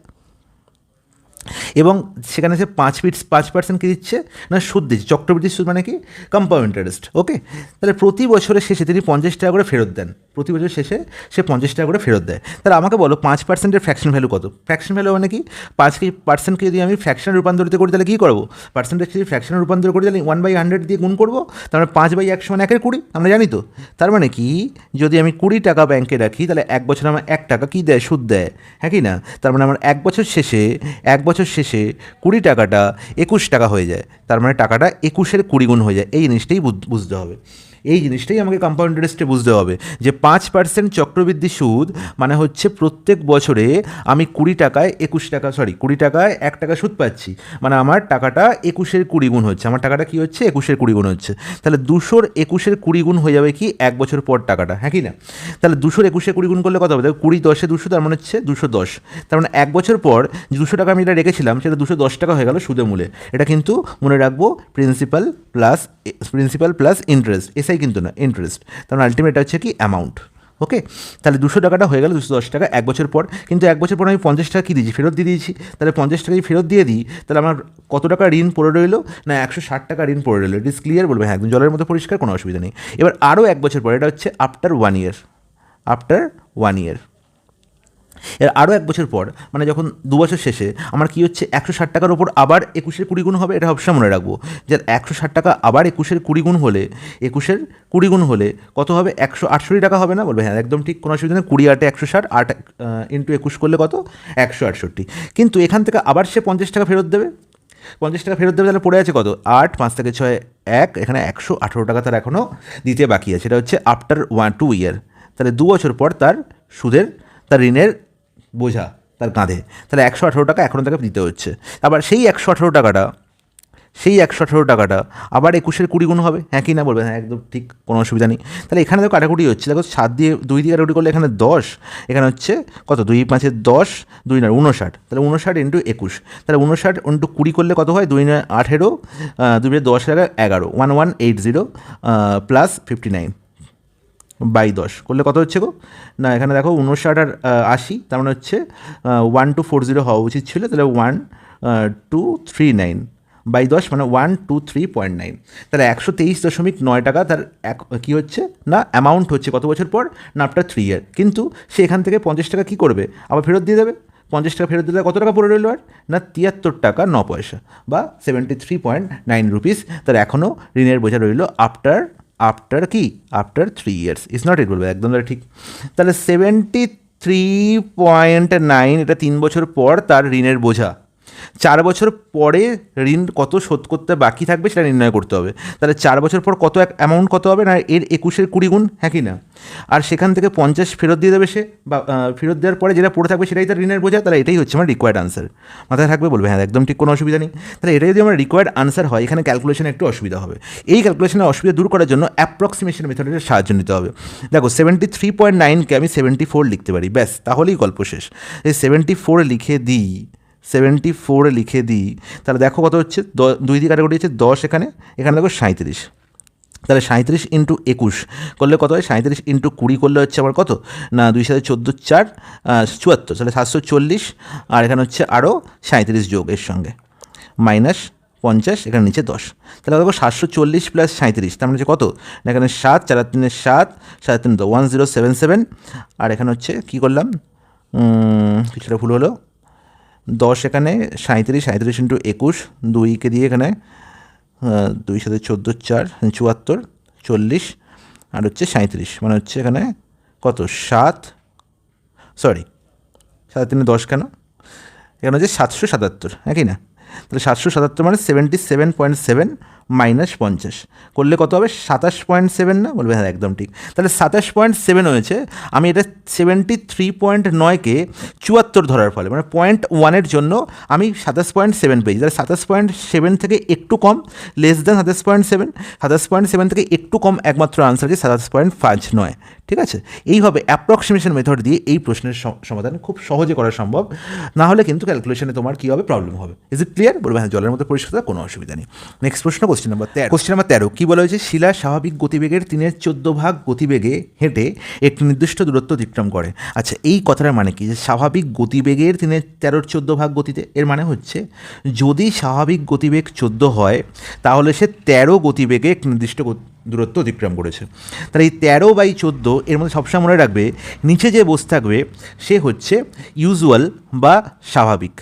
এবং সেখানে সে 5% কী দিচ্ছে না সুদ দিচ্ছে, চক্রবৃদ্ধি সুদ মানে কি কম্পাউন্ড ইন্টারেস্ট। ওকে, তাহলে প্রতি বছরের শেষে তিনি 50 টাকা করে ফেরত দেন, প্রতি বছর শেষে সে 50 টাকা করে ফেরত দেয়। তাহলে আমাকে বলো 5%-এর ফ্র্যাকশন ভ্যালু কত, ফ্র্যাকশন ভ্যালু মানে কি 5%কে যদি আমি ফ্র্যাকশনে রূপান্তরিত করি তাহলে কী করবো, পার্সেন্টেজ যদি ফ্র্যাকশনে রূপান্তর করি তাহলে 1/100 দিয়ে গুণ করবো, তার মানে 5/100 মানে 1/20, আমরা জানি তো। তার মানে কি যদি আমি 20 টাকা ব্যাংকে রাখি তাহলে 1 বছর আমার 1 টাকা কী দেয়, সুদ দেয়, হ্যাঁ কি না। তার মানে আমার 1 বছর শেষে 20 টাকাটা 21 টাকা হয়ে যায়, তার মানে টাকাটা 21-এর 20 গুণ হয়ে যায়। এই জিনিসটাই বুঝতে হবে, এই জিনিসটাই আমাকে কম্পাউন্ড ইন্টারেস্টে বুঝতে হবে যে 5% চক্রবৃদ্ধি সুদ মানে হচ্ছে প্রত্যেক বছরে আমি 20 টাকায় 1 টাকা সুদ পাচ্ছি, মানে আমার টাকাটা 21-এর 20 গুণ হচ্ছে, আমার টাকাটা কী হচ্ছে 21-এর 20 গুণ হচ্ছে, তাহলে 200-র 21-এর 20 গুণ হয়ে যাবে কি 1 বছর পর টাকাটা, হ্যাঁ কি না। তাহলে 200-র 21-এর 20 গুণ করলে কত হবে, 20 10-এ 200, তার মানে হচ্ছে 210, তার মানে 1 বছর পর যে 200 টাকা আমি এটা রেখেছিলাম সেটা 210 টাকা হয়ে গেল সুদে মূলে। এটা কিন্তু মনে রাখবো প্রিন্সিপাল প্লাস ইন্টারেস্ট, এসআই কিন্তু না, ইন্টারেস্ট, তার মানে আলটিমেট হচ্ছে কি অ্যামাউন্ট। ওকে, তাহলে 200 টাকাটা হয়ে গেল 210 টাকা 1 বছর পর, কিন্তু 1 বছর পর আমি 50 টাকা কী দিয়েছি, ফেরত দিয়ে দিয়েছি, তাহলে 50 টাকাই ফেরত দিয়ে দিই, তাহলে আমার কত টাকা ঋণ পড়ে রইলো না 160 টাকা ঋণ পড়ে রইলো। ইট ইস ক্লিয়ার, বলবে হ্যাঁ একদম জলের মতো পরিষ্কার, কোনো অসুবিধা নেই। এবার আরও 1 বছর পর, এটা হচ্ছে আফটার 1 ইয়ার, আফটার 1 year। এর আরও 1 বছর পর মানে যখন 2 বছর শেষে আমার কী হচ্ছে 160 টাকার ওপর আবার 21-এর 20 গুণ হবে। এটা সবসময় মনে রাখবো যে 160 টাকা আবার 21-এর 20 গুণ হলে 21-এর 20 গুণ হলে কত হবে? 168 টাকা হবে না? বলবে হ্যাঁ একদম ঠিক, কোনো অসুবিধা নেই। 20 8 160, 8 ইন্টু 21 করলে কত? 168। কিন্তু এখান থেকে আবার সে 50 টাকা ফেরত দেবে। 50 টাকা ফেরত দেবে, তাহলে পড়ে আছে কত? 8 5 থেকে 6 1, এখানে 118 টাকা তার এখনও দিতে বাকি আছে। এটা হচ্ছে আফটার 2 year। তাহলে 2 বছর পর তার সুদের, তার ঋণের বোঝা তার কাঁধে, তাহলে 118 টাকা এখনও তাকে দিতে হচ্ছে। আবার সেই 118 টাকাটা আবার 21-এর 20 গুণ হবে, হ্যাঁ কি না? বলবে হ্যাঁ একদম ঠিক, কোনো অসুবিধা নেই। তাহলে এখানে তো কাটাকুটি হচ্ছে, দেখো 7 দিয়ে 2 দিয়ে কাটাকুটি করলে এখানে 10, এখানে হচ্ছে কত? 2 5 10, 2 9 59, তাহলে 59 ইন্টু 21, তাহলে 59 ইন্টু 20 করলে কত হয়? 2 9 18, 2 10 11, 1180 প্লাস 59 বাই 10 করলে কত হচ্ছে গো? না এখানে দেখো 59 আর 80, তার মানে হচ্ছে 1240 হওয়া উচিত ছিল, তাহলে 1239 বাই 10 মানে 123.9, তাহলে 123.9 টাকা তার কী হচ্ছে না অ্যামাউন্ট হচ্ছে কত বছর পর? না আফটার 3 year। কিন্তু সে এখান থেকে 50 টাকা কী করবে? আবার ফেরত দিয়ে দেবে। 50 টাকা ফেরত দিলে কত টাকা পড়ে রইল আর? না 73 টাকা 9 পয়সা বা 73.9 রুপিস তার এখনও ঋণের বোঝা রইল আফটার কি? After 3 years। ইজ নট ইট, বলবে একদম ঠিক। তাহলে 73.9, এটা 3 বছর পর তার ঋণের বোঝা। 4 বছর পরে ঋণ কত শোধ করতে বাকি থাকবে সেটা নির্ণয় করতে হবে। তাহলে 4 বছর পর কত অ্যামাউন্ট কত হবে? না এর 21-এর 20 গুণ, হ্যাঁ কি না? আর সেখান থেকে 50 ফেরত দিয়ে দেবে সে, বা ফেরত দেওয়ার পরে যেটা পড়ে থাকবে সেটাই তার ঋণের বোঝা। তাহলে এটাই হচ্ছে আমার রিকোয়ার্ড আনসার। মাথায় থাকবে? বলবে হ্যাঁ একদম ঠিক, কোনো অসুবিধা নেই। তাহলে এটা যদি আমার রিকোয়ার্ড আনসার হয়, এখানে ক্যালকুলেশনে একটু অসুবিধা হবে। এই ক্যালকুলেশনের অসুবিধা দূর করার জন্য অ্যাপ্রক্সিমেশন মেথডের সাহায্য নিতে হবে। দেখো 73.9কে আমি 74 লিখতে পারি, ব্যাস তাহলেই গল্প শেষ। এই 74 লিখে দিই, 74 লিখে দিই, তাহলে দেখো কত হচ্ছে? 2 দিয়ে কাটাকুটি হচ্ছে 10, এখানে দেখো 37, তাহলে 37 ইন্টু 21 করলে কত হয়? 37 ইন্টু 20 করলে হচ্ছে আমার কত? না 2 7 14 4 74, তাহলে 740, আর এখানে হচ্ছে আরও 37 যোগ এর সঙ্গে মাইনাস 50, এখানে নিচে 10, তাহলে দেখো 740 প্লাস 37, তার মানে হচ্ছে কত? না এখানে 7 4 3 7 7 3 1077, আর এখানে হচ্ছে কী করলাম? কিছুটা ভুল হলো, 10 এখানে 37 ইন্টু 21, 2কে দিয়ে এখানে 2 7 14 4 74 40, আর হচ্ছে 37, মানে হচ্ছে এখানে কত? 7 10 কেন? এখানে হচ্ছে 777, হ্যাঁ কি না? তাহলে 777 মানে 77.7 মাইনাস 50 করলে কত হবে? 27.7 না? বলবে হ্যাঁ একদম ঠিক। তাহলে 27.7 হয়েছে। আমি এটা 73.9কে 74 ধরার ফলে মানে 0.1-এর জন্য আমি 27.7 পেয়েছি। তাহলে 27.7 থেকে একটু কম, লেস দ্যান 27.7, 27.7 থেকে একটু কম একমাত্র আনসার যে 27.59। ঠিক আছে, এইভাবে অ্যাপ্রক্সিমেশন মেথড দিয়ে এই প্রশ্নের সমাধান খুব সহজে করা সম্ভব। না হলে কিন্তু ক্যালকুলেশনে তোমার কী হবে? প্রবলেম হবে। Is it clear? বলবে হ্যাঁ জলের মতো পরিষ্কার, কোনো অসুবিধা নেই। নেক্সট প্রশ্ন, কোশ্চেন নাম্বার 13। কী বলা হয়েছে? শিলা স্বাভাবিক গতিবেগের 3/14 ভাগ গতিবেগে হেঁটে একটি নির্দিষ্ট দূরত্ব অতিক্রম করে। আচ্ছা, এই কথাটার মানে কি? যে স্বাভাবিক গতিবেগের 13/14 ভাগ গতিতে, এর মানে হচ্ছে যদি স্বাভাবিক গতিবেগ 14 হয় তাহলে সে 13 গতিবেগে একটি নির্দিষ্ট দূরত্ব অতিক্রম করেছে। তাহলে এই 13/14 এর মধ্যে সবসময় মনে রাখবে নিচে যে বসে থাকবে সে হচ্ছে ইউজুয়াল বা স্বাভাবিক,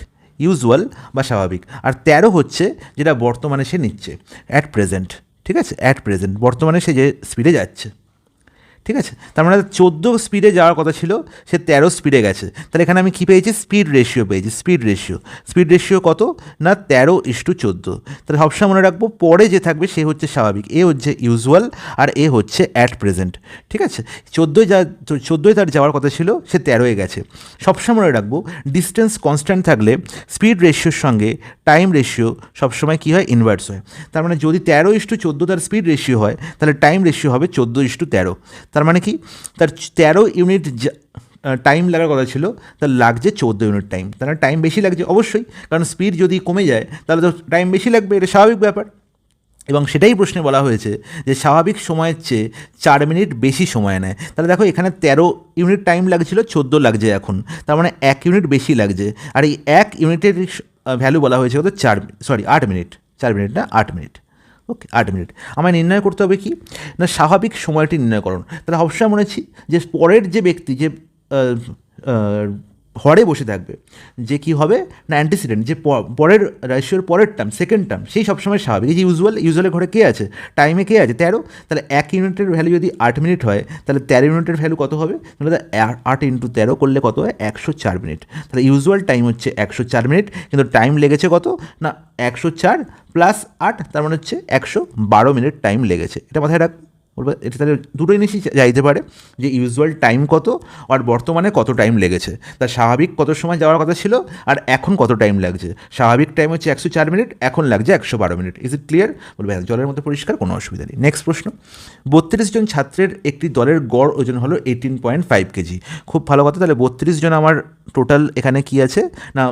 আর 13 হচ্ছে যেটা বর্তমানে সে নিচ্ছে অ্যাট প্রেজেন্ট। ঠিক আছে, অ্যাট প্রেজেন্ট বর্তমানে সে যে স্পিডে যাচ্ছে। ঠিক আছে, তার মানে 14 স্পিডে যাওয়ার কথা ছিল, সে 13 স্পিডে গেছে। তাহলে এখানে আমি কী পেয়েছি? স্পিড রেশিও পেয়েছি। স্পিড রেশিও কত? না 13:14। তাহলে সবসময় মনে রাখবো পরে যে থাকবে সে হচ্ছে স্বাভাবিক, এ হচ্ছে ইউজুয়াল, আর এ হচ্ছে অ্যাট প্রেজেন্ট। ঠিক আছে, 14 তার যাওয়ার কথা ছিল, সে 13-এ গেছে। সবসময় মনে রাখবো ডিস্টেন্স কনস্ট্যান্ট থাকলে স্পিড রেশিওর সঙ্গে টাইম রেশিও সবসময় কী হয়? ইনভার্স হয়। তার মানে যদি 13:14 তার স্পিড রেশিও হয় তাহলে টাইম রেশিও হবে 14:13। তার মানে কি? তার 13 ইউনিট টাইম লাগার কথা ছিল, তার লাগছে 14 ইউনিট টাইম। তার মানে টাইম বেশি লাগছে অবশ্যই, কারণ স্পিড যদি কমে যায় তাহলে তো টাইম বেশি লাগবে, এটা স্বাভাবিক ব্যাপার। এবং সেটাই প্রশ্নে বলা হয়েছে যে স্বাভাবিক সময়ের চেয়ে 4 মিনিট বেশি সময় নেয়। তাহলে দেখো এখানে 13 ইউনিট টাইম লাগছিল, 14 লাগছে এখন, তার মানে 1 ইউনিট বেশি লাগছে। আর এই 1 ইউনিটের ভ্যালু বলা হয়েছে কত? 8 মিনিট, 4 মিনিট না 8 মিনিট। ওকে 8 মিনিট। আমায় নির্ণয় করতে হবে কি না স্বাভাবিক সময়টি নির্ণয়করণ। তাহলে সবসময় মনে হচ্ছি যে পরের যে ব্যক্তি যে হরে বসে থাকবে যে কি হবে না অ্যান্টিসিডেন্ট যে পরের রেশিওর পরের টার্ম সেকেন্ড টার্ম সেই সবসময় স্বাভাবিক। এই যে ইউজুয়ালের ঘরে কে আছে টাইমে কে আছে 13, তাহলে 1 ইউনিটের ভ্যালু যদি 8 মিনিট হয় তাহলে 13 ইউনিটের ভ্যালু কত হবে, তাহলে 8 × 13 করলে কত হয় 104 মিনিট। তাহলে ইউজুয়াল টাইম হচ্ছে 104 মিনিট, কিন্তু টাইম লেগেছে কত না 104 + 8 তার মানে হচ্ছে 112 মিনিট টাইম লেগেছে। এটা মাথায় রাখ বলবো। এটা তাহলে দুটো জিনিসই যাইতে পারে যে ইউজুয়াল টাইম কত আর বর্তমানে কত টাইম লেগেছে। তার স্বাভাবিক কত সময় যাওয়ার কথা ছিল আর এখন কত টাইম লাগছে। স্বাভাবিক টাইম হচ্ছে 104 মিনিট, এখন লাগছে 112 মিনিট। Is it clear? বলবে হ্যাঁ, জলের মধ্যে পরিষ্কার, কোনো অসুবিধা নেই। নেক্সট প্রশ্ন, 32 জন ছাত্রের একটি দলের গড় ওজন হলো 18.5 কেজি। খুব ভালো কথা। তাহলে 32 জন আমার টোটাল এখানে কি আছে না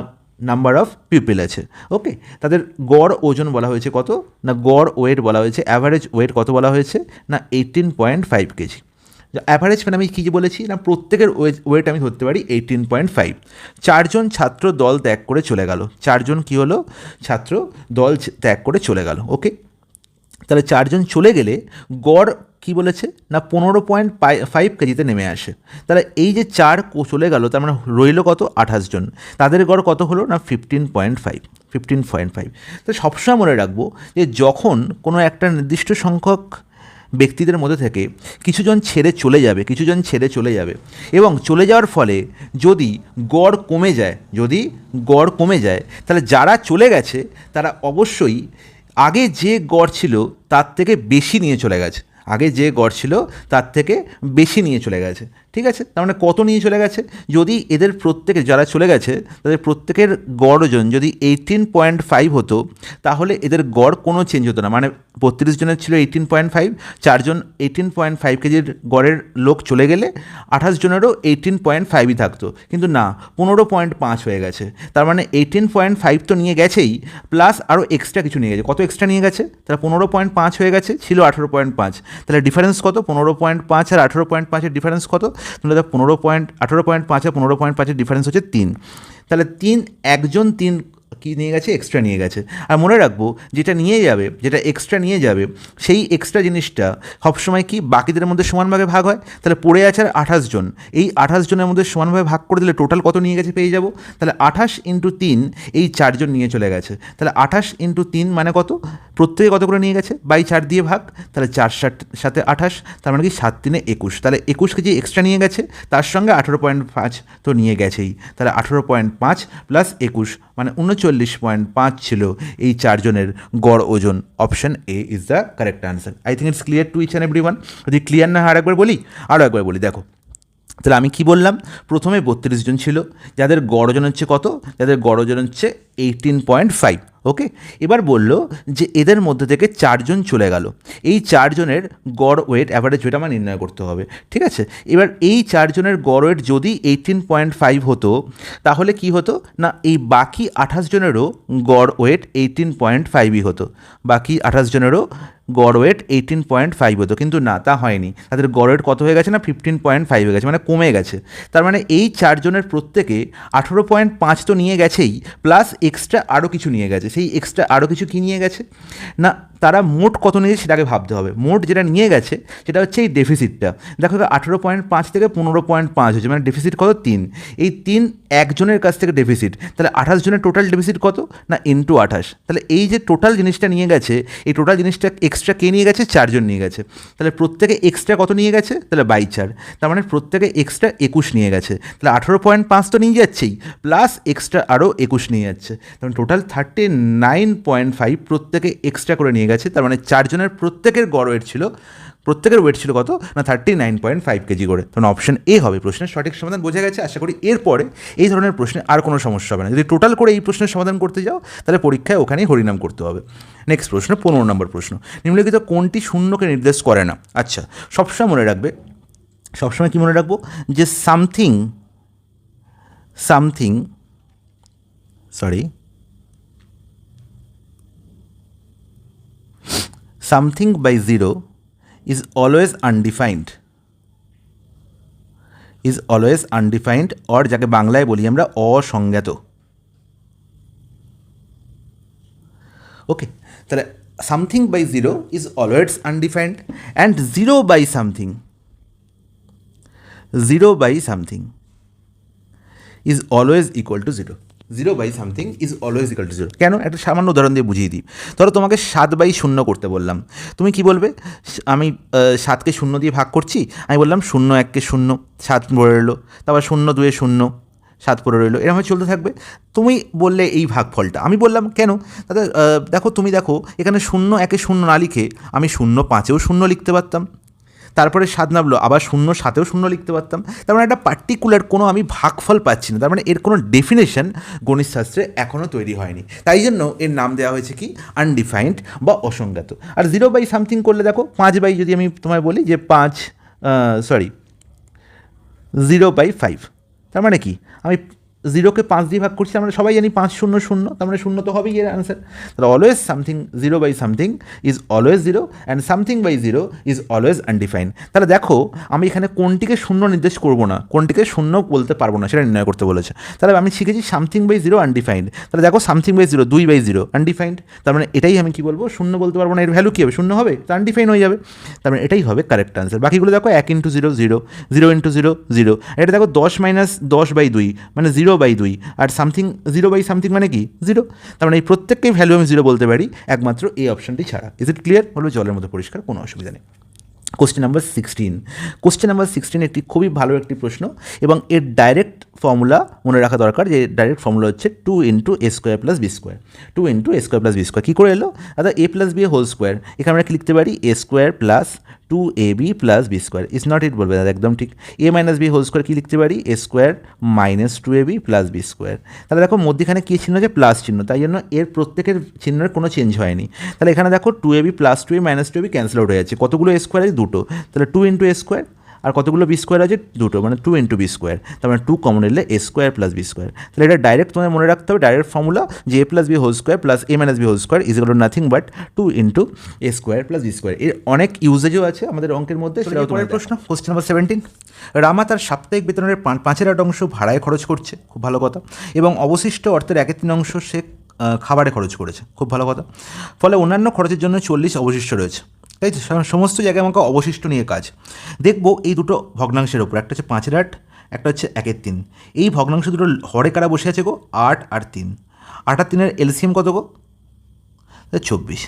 নাম্বার অফ পিপল আছে। ওকে, তাদের গড় ওজন বলা হয়েছে কত না গড় ওয়েট বলা হয়েছে, অ্যাভারেজ ওয়েট কত বলা হয়েছে না 18.5 কেজি। অ্যাভারেজ মানে আমি কী বলেছি না প্রত্যেকের ওয়েট আমি ধরতে পারি 18.5। 4 জন ছাত্র দল ত্যাগ করে চলে গেল। 4 জন কী হলো ছাত্র দল ত্যাগ করে চলে গেল। ওকে, তাহলে 4 জন চলে গেলে গড় কী বলেছে না 15.5 কেজিতে নেমে আসে। তাহলে এই যে 4 চলে গেল তার মানে রইল কত 28 জন, তাদের গড় কত হলো না 15.5। তো সবসময় মনে রাখবো যে যখন কোনো একটা নির্দিষ্ট সংখ্যক ব্যক্তিদের মধ্যে থেকে কিছুজন ছেড়ে চলে যাবে এবং চলে যাওয়ার ফলে যদি গড় কমে যায় তাহলে যারা চলে গেছে তারা অবশ্যই আগে যে গড় ছিল তার থেকে বেশি নিয়ে চলে গেছে। ঠিক আছে, তার মানে কত নিয়ে চলে গেছে, যদি এদের প্রত্যেকে যারা চলে গেছে তাদের প্রত্যেকের গড় ওজন যদি 18.5 হতো তাহলে এদের গড় কোনো চেঞ্জ হতো না। মানে 32 জনের ছিল 18.5, 4 জন 18.5 কেজির গড়ের লোক চলে গেলে 28 জনেরও 18.5ই থাকতো, কিন্তু না 15.5 হয়ে গেছে। তার মানে 18.5 তো নিয়ে গেছেই, প্লাস আরও এক্সট্রা কিছু নিয়ে গেছে। কত এক্সট্রা নিয়ে গেছে, তাহলে 15.5 হয়ে গেছে, ছিল 18.5। তাহলে ডিফারেন্স কত, 15.5 আর 18.5-এর ডিফারেন্স কত, তাহলে 18.5 আর 15.5-এর ডিফারেন্স হচ্ছে 3। তাহলে 3 একজন 3 কি নিয়ে গেছে এক্সট্রা নিয়ে গেছে। আর মনে রাখবো যেটা এক্সট্রা নিয়ে যাবে সেই এক্সট্রা জিনিসটা সবসময় কি বাকিদের মধ্যে সমানভাবে ভাগ হয়। তাহলে পড়ে আছে আর 28 জন, এই 28 জনের মধ্যে সমানভাবে ভাগ করে দিলে টোটাল কত নিয়ে গেছে পেয়ে যাব। তাহলে 28 × 3 এই 4 জন নিয়ে চলে গেছে। তাহলে 28 × 3 মানে কত, প্রত্যেকে কত করে নিয়ে গেছে, 4 দিয়ে ভাগ, তাহলে 4 সাথে 28, তার মানে কি 7 × 3 = 21। তাহলে 21 কেজি এক্সট্রা নিয়ে গেছে, তার সঙ্গে 18.5 তো নিয়ে গেছেই। তাহলে 18.5 + 21 মানে 39.5 ছিল এই 4 জনের গড় ওজন। Option A is the correct answer. I think it's clear to each and everyone. যদি ক্লিয়ার না হয় আরও একবার বলি দেখো। তাহলে আমি কি বললাম, প্রথমে 32 জন ছিল যাদের গড় ওজন হচ্ছে কত, যাদের গড় ওজন হচ্ছে 18.5। ওকে, এবার বললো যে এদের মধ্যে থেকে 4 জন চলে গেল, এই 4 জনের গড় ওয়েট অ্যাভারেজ ওয়েট আমার নির্ণয় করতে হবে। ঠিক আছে, এবার এই 4 জনের গড় ওয়েট যদি 18.5 হতো তাহলে কি হতো না এই বাকি 28 জনেরও গড় ওয়েট 18.5ই হতো, বাকি 28 জনেরও গড় ওয়েট 18.5 হতো, কিন্তু না তা হয়নি। তাদের গড় ওয়েট কত হয়ে গেছে না 15.5 হয়ে গেছে, মানে কমে গেছে। তার মানে এই 4 জনের প্রত্যেকে 18.5 তো নিয়ে গেছেই, প্লাস এক্সট্রা আরও কিছু নিয়ে গেছে। সেই এক্সট্রা আরও কিছু কী নিয়ে গেছে না তারা মোট কত নিয়েছে সেটাকে ভাবতে হবে। মোট যেটা নিয়ে গেছে সেটা হচ্ছে এই ডেফিসিটটা। দেখো 18.5 থেকে 15.5 হয়েছে, মানে ডেফিসিট কত 3। এই 3 একজনের কাছ থেকে ডেফিসিট, তাহলে 28 জনের টোটাল ডেফিসিট কত না × 28। তাহলে এই যে টোটাল জিনিসটা নিয়ে গেছে, এই টোটাল জিনিসটা এক্সট্রা কে নিয়ে গেছে, 4 জন নিয়ে গেছে। তাহলে প্রত্যেকে এক্সট্রা কত নিয়ে গেছে, তাহলে 4, তার মানে প্রত্যেকে এক্সট্রা 21 নিয়ে গেছে। তাহলে 18.5 তো নিয়ে যাচ্ছেই, প্লাস এক্সট্রা আরও 21 নিয়ে যাচ্ছে, তাহলে টোটাল 39.5 প্রত্যেকে এক্সট্রা করে নিয়ে গেছে। তার মানে 4 জনের প্রত্যেকের গড় ওয়েট ছিল, প্রত্যেকের ওয়েট ছিল কত না 39.5 কেজি করে। তখন অপশন এ হবে প্রশ্নের সঠিক সমাধান। বোঝা গেছে আশা করি। এরপরে এই ধরনের প্রশ্নে আর কোনো সমস্যা হবে না। যদি টোটাল করে এই প্রশ্নের সমাধান করতে যাও তাহলে পরীক্ষায় ওখানেই হরিনাম করতে হবে। নেক্সট প্রশ্ন, 15 নম্বর প্রশ্ন, নিম্নলিখিত কোনটি শূন্যকে নির্দেশ করে না। আচ্ছা, সবসময় মনে রাখবে, সবসময় কি মনে রাখবো যে something by 0 is always undefined, or যাকে বাংলায় বলি আমরা অসংজ্ঞাত। ওকে, তাহলে something by 0 is always undefined, and 0 by something is always equal to 0. 0 by something is always equal to 0. কেন? একটা সামান্য উদাহরণ দিয়ে বুঝিয়ে দিই। ধরো তোমাকে 7/0 করতে বললাম, তুমি কি বলবে? আমি 7কে 0 দিয়ে ভাগ করছি, আমি বললাম 0 1কে 0, 7 পড়ে রইলো, তারপর 0 2 0, 7 পড়ে রইলো, এরকম চলতে থাকবে। তুমি বললে এই ভাগফলটা, আমি বললাম কেন? তাহলে দেখো, তুমি দেখো এখানে 0 1-এ 0 না লিখে আমি 0 5-এও 0 লিখতে পারতাম, তারপরে 7 নামলো, আবার 0 7-এও 0 লিখতে পারতাম। তার মানে একটা পার্টিকুলার কোনো আমি ভাগফল পাচ্ছি না, তার মানে এর কোনো ডেফিনেশন গণিতশাস্ত্রে এখনও তৈরি হয়নি, তাই জন্য এর নাম দেওয়া হয়েছে কি? আনডিফাইন্ড বা অসংজ্ঞাত। আর 0 বাই সামথিং করলে দেখো 5 যদি আমি তোমায় বলি যে 0/5, তার মানে কি? আমি 0কে 5 দিয়ে ভাগ করছি, আমরা সবাই জানি 5 0 0, তার মানে 0 তো হবেই এর আনসার। তাহলে always something 0 by something is always 0, and something by 0 is always undefined. তাহলে দেখো, আমি এখানে কোনটিকে 0 নির্দেশ করবো না, কোনটিকে 0 বলতে পারবো না, সেটা নির্ণয় করতে বলেছে। তাহলে আমি শিখেছি সামথিং বাই 0 আনডিফাইন্ড। তাহলে দেখো সামথিং বাই 0 2/0 আনডিফাইন্ড, তার মানে এটাই আমি কি বলবো? 0 বলতে পারবো না, এর ভ্যালু কী হবে? 0 হবে, তো আনডিফাইন হয়ে যাবে। তার মানে এটাই হবে কারেক্ট আনসার। বাকিগুলো দেখো 1 × 0 0, 0 × 0 0, এটা দেখো 10 - 10/2 মানে 0/2, আর সামথিং 0 বাই সামথিং মানে কি? 0। তার মানে এই প্রত্যেককেই ভ্যালু আমি 0 বলতে পারি, একমাত্র এই অপশনটি ছাড়া। Is it clear? হলো জলের মতো পরিষ্কার, কোনো অসুবিধা নেই। কোশ্চেন নাম্বার 16 একটি খুবই ভালো একটি প্রশ্ন, এবং এর ডাইরেক্ট ফর্মুলা মনে রাখা দরকার, যে ডাইরেক্ট ফর্মুলা হচ্ছে 2 × a² + b²। 2 × a² + b², কী করে এলো? অর্থাৎ a + b হোল স্কোয়ার, এখানে আমরা কি লিখতে পারি? a² + 2ab + b²। Is not ইট বলবে, একদম ঠিক। a - b হোল স্কোয়ার কী লিখতে পারি? a² - 2ab + b²। তাহলে দেখো মধ্যখানে কী চিহ্ন আছে? প্লাস চিহ্ন, তাই জন্য এর প্রত্যেকের চিহ্নের কোনো চেঞ্জ হয়নি। তাহলে এখানে দেখো 2ab + 2a - 2ab cancel out হয়ে যাচ্ছে। কতগুলো a² আছে? 2টো। তাহলে 2 × a², আর কতগুলো b² আছে? 2টো, মানে 2 × b²। তার মানে 2 কমন এলে a² + b²। তাহলে এটা ডাইরেক্ট তোমার মনে রাখতে হবে, ডাইরেক্ট ফর্মুলা যে a + b whole square + a - b whole square is equal to nothing but 2 × a² + b²। এর অনেক ইউজেজও আছে আমাদের অঙ্কের মধ্যে, সেটাও তোমার প্রশ্ন। কোশ্চেন নাম্বার 17, রামা তার সাপ্তাহিক বেতনের 5/8 অংশ ভাড়ায় খরচ করছে, খুব ভালো কথা, এবং অবশিষ্ট অর্থের 1/3 অংশ সে খাবারে খরচ করেছে, খুব ভালো কথা। ফলে অন্যান্য খরচের জন্য 40 অবশিষ্ট রয়েছে। তাই সমস্ত জায়গায় আমাকে অবশিষ্ট নিয়ে কাজ। দেখবো এই দুটো ভগ্নাংশের ওপর, একটা হচ্ছে 5/8, একটা হচ্ছে 1/3। এই ভগ্নাংশ দুটো হরে কারা বসে আছে গো? 8 আর 3। 8 আর 3-এর এলসিএম কত গো? 24।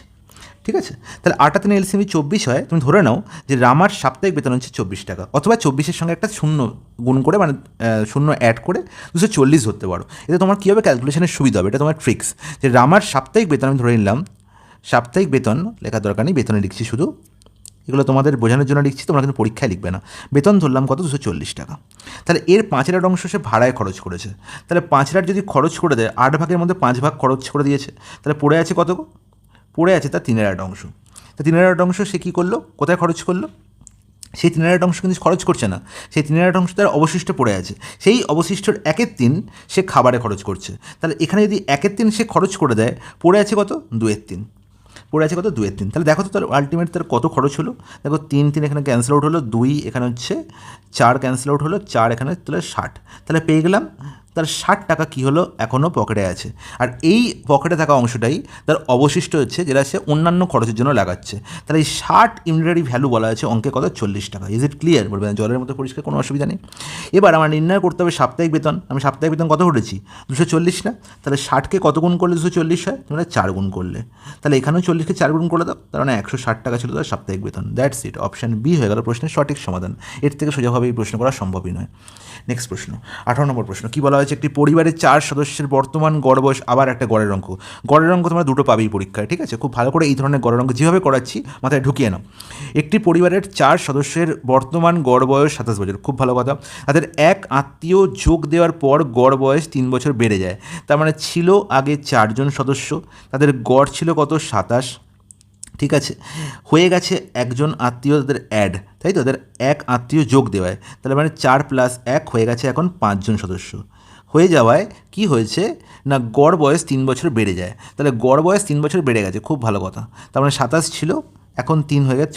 ঠিক আছে, তাহলে 8 আর 3-এর এলসিএম 24 হয়। তুমি ধরে নাও যে রামার সাপ্তাহিক বেতন হচ্ছে 24 টাকা, অথবা 24-এর সঙ্গে একটা 0 গুণ করে, মানে 0 অ্যাড করে 240 ধরতে পারো। এতে তোমার কী হবে? ক্যালকুলেশনের সুবিধা হবে। এটা তোমার ট্রিক্স, যে রামার সাপ্তাহিক বেতন আমি ধরে নিলাম, সাপ্তাহিক বেতন লেখার দরকার নেই, বেতনে লিখছি শুধু, এগুলো তোমাদের বোঝানোর জন্য লিখছি, তোমরা কিন্তু পরীক্ষায় লিখবে না। বেতন ধরলাম কত? 240 টাকা। তাহলে এর 5/8 অংশ সে ভাড়ায় খরচ করেছে। তাহলে 5/8 যদি খরচ করে দেয়, 8 ভাগের মধ্যে 5 ভাগ খরচ করে দিয়েছে, তাহলে পড়ে আছে কত? পড়ে আছে তার 3/8 অংশ। তা 3/8 অংশ সে কী করলো? কোথায় খরচ করলো? সেই 3/8 অংশ কিন্তু খরচ করছে না, সেই 3/8 অংশ তার অবশিষ্ট পড়ে আছে। সেই অবশিষ্টর 1/3 সে খাবারে খরচ করছে। তাহলে এখানে যদি 1/3 সে খরচ করে দেয়, পড়ে আছে কত? 2/3। পড়ে আছে কত? 2/3। তাহলে দেখো তো তার আলটিমেট তার কত খরচ হলো? দেখো 3 3 এখানে ক্যান্সেল আউট হলো, 2 এখানে হচ্ছে 4 ক্যান্সেল আউট হলো, 4 এখানে, তাহলে 60। তাহলে পেয়ে গেলাম তার 60 টাকা কী হলো? এখনও পকেটে আছে। আর এই পকেটে থাকা অংশটাই তার অবশিষ্ট হচ্ছে, যেটা সে অন্যান্য খরচের জন্য লাগাচ্ছে। তাহলে এই 60 ইউনিটারি ভ্যালু বলা আছে অঙ্কে কত? 40 টাকা। Is it clear? বলবেন জলের মতো পরিষ্কার, কোনো অসুবিধা নেই। এবার আমার নির্ণয় করতে হবে সাপ্তাহিক বেতন। আমি সাপ্তাহিক বেতন কত করেছি? 240 না? তাহলে 60কে কত গুণ করলে 240 হয়? তোমরা 4 গুণ করলে। তাহলে এখানেও 40কে 4 গুণ করে দাও, তার মানে 160 টাকা ছিল তার সাপ্তাহিক বেতন। দ্যাটস ইট, অপশান বি হয়ে গেল প্রশ্নের সঠিক সমাধান। এর থেকে সোজাভাবে এই প্রশ্ন করা সম্ভবই নয়। নেক্সট প্রশ্ন, 18 নম্বর প্রশ্ন। কী বলা হয়েছে? একটি পরিবারের 4 সদস্যের বর্তমান গড় বয়স, আবার একটা গড়ের অঙ্ক। গড়ের অঙ্ক তোমরা দুটো পাবেই পরীক্ষায়, ঠিক আছে? খুব ভালো করে এই ধরনের গড়ের অঙ্ক যেভাবে করাচ্ছি মাথায় ঢুকিয়ে নাও। একটি পরিবারের 4 সদস্যের বর্তমান গড় বয়স 27 বছর, খুব ভালো কথা। তাদের এক আত্মীয় যোগ দেওয়ার পর গড় বয়স 3 বছর বেড়ে যায়। তার মানে ছিল আগে 4 জন সদস্য, তাদের গড় ছিল কত? 27। ঠিক আছে, হয়ে গেছে একজন আত্মীয় তাদের অ্যাড, তাই তো? তাদের এক আত্মীয় যোগ দেওয়ায়, তাহলে মানে 4 + 1 হয়ে গেছে এখন 5 জন সদস্য। হয়ে যাওয়ায় কি হয়েছে না, গড় বয়স 3 বছর বেড়ে যায়। তাহলে গড় বয়স 3 বছর বেড়ে গেছে, খুব ভালো কথা। তার মানে 27 ছিল, এখন 3 হয়ে গেছে